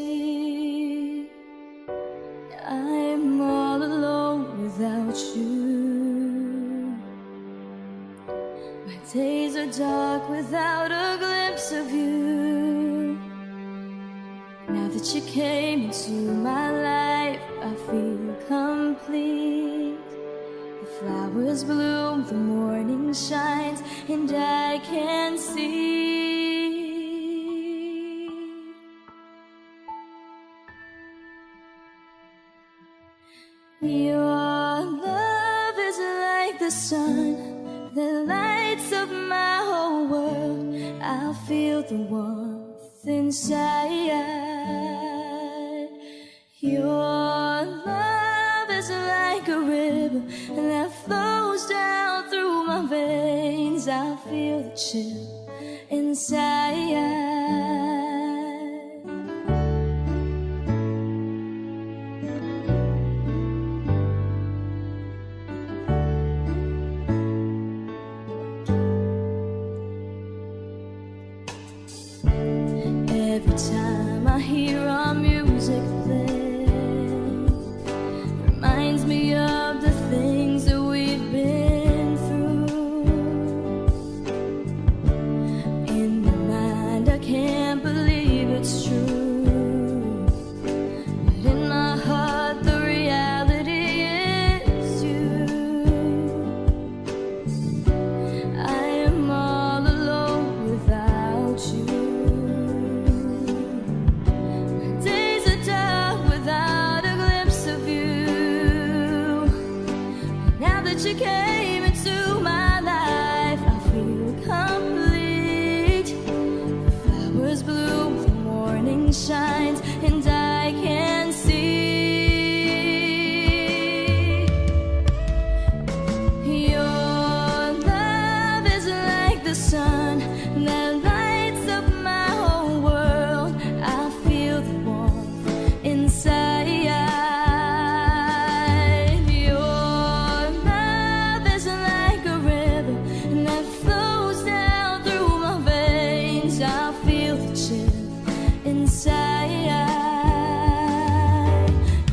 I'm all alone without you. My days are dark without a glimpse of you. Now that you came into my life, I feel complete. The flowers bloom, the morning shines, and I can see. Your love is like the sun that lights up my whole world. I feel the warmth inside. Your love is like a river that flows down through my veins. I feel the chill inside. Every time I hear our music play, reminds me of the things that morning shines and I can see your love is like the sun that lights up my whole world. I feel the warmth inside. Your love is like a river that flows down through my veins. I feel the chill inside.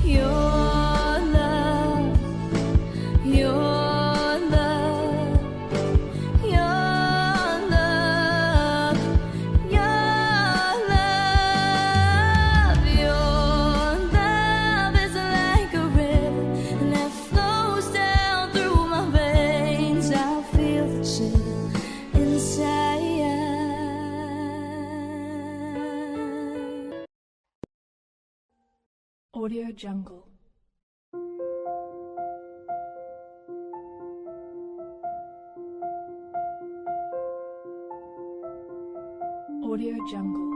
Your love, your love, your love, your love. Your love is like a river that flows down through my veins. I feel the chill inside. Audio Jungle. Audio Jungle.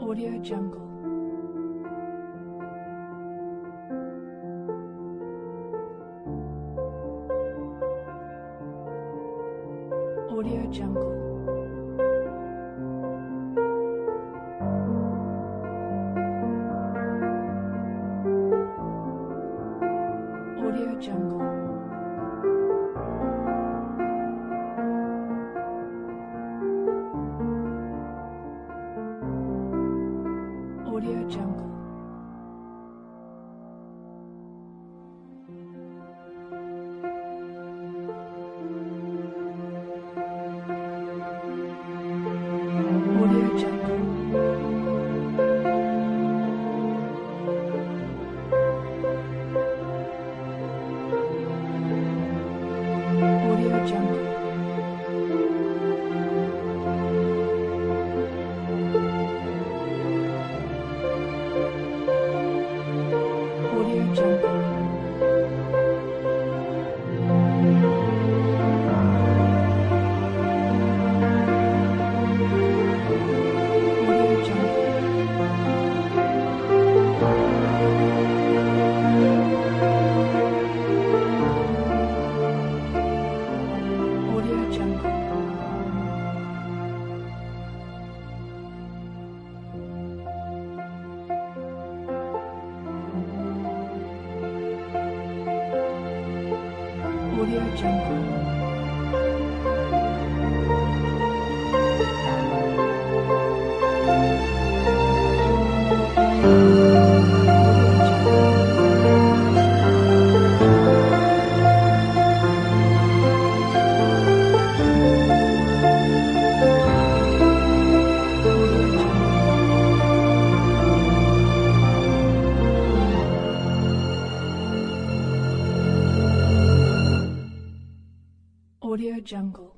Audio Jungle. Audio Jungle. Audio Jungle. Audio Jungle. Audio Jungle. Audio Jungle. Audio Jungle. Audio Jungle. Audio Jungle. Audio Jungle. Audio Jungle.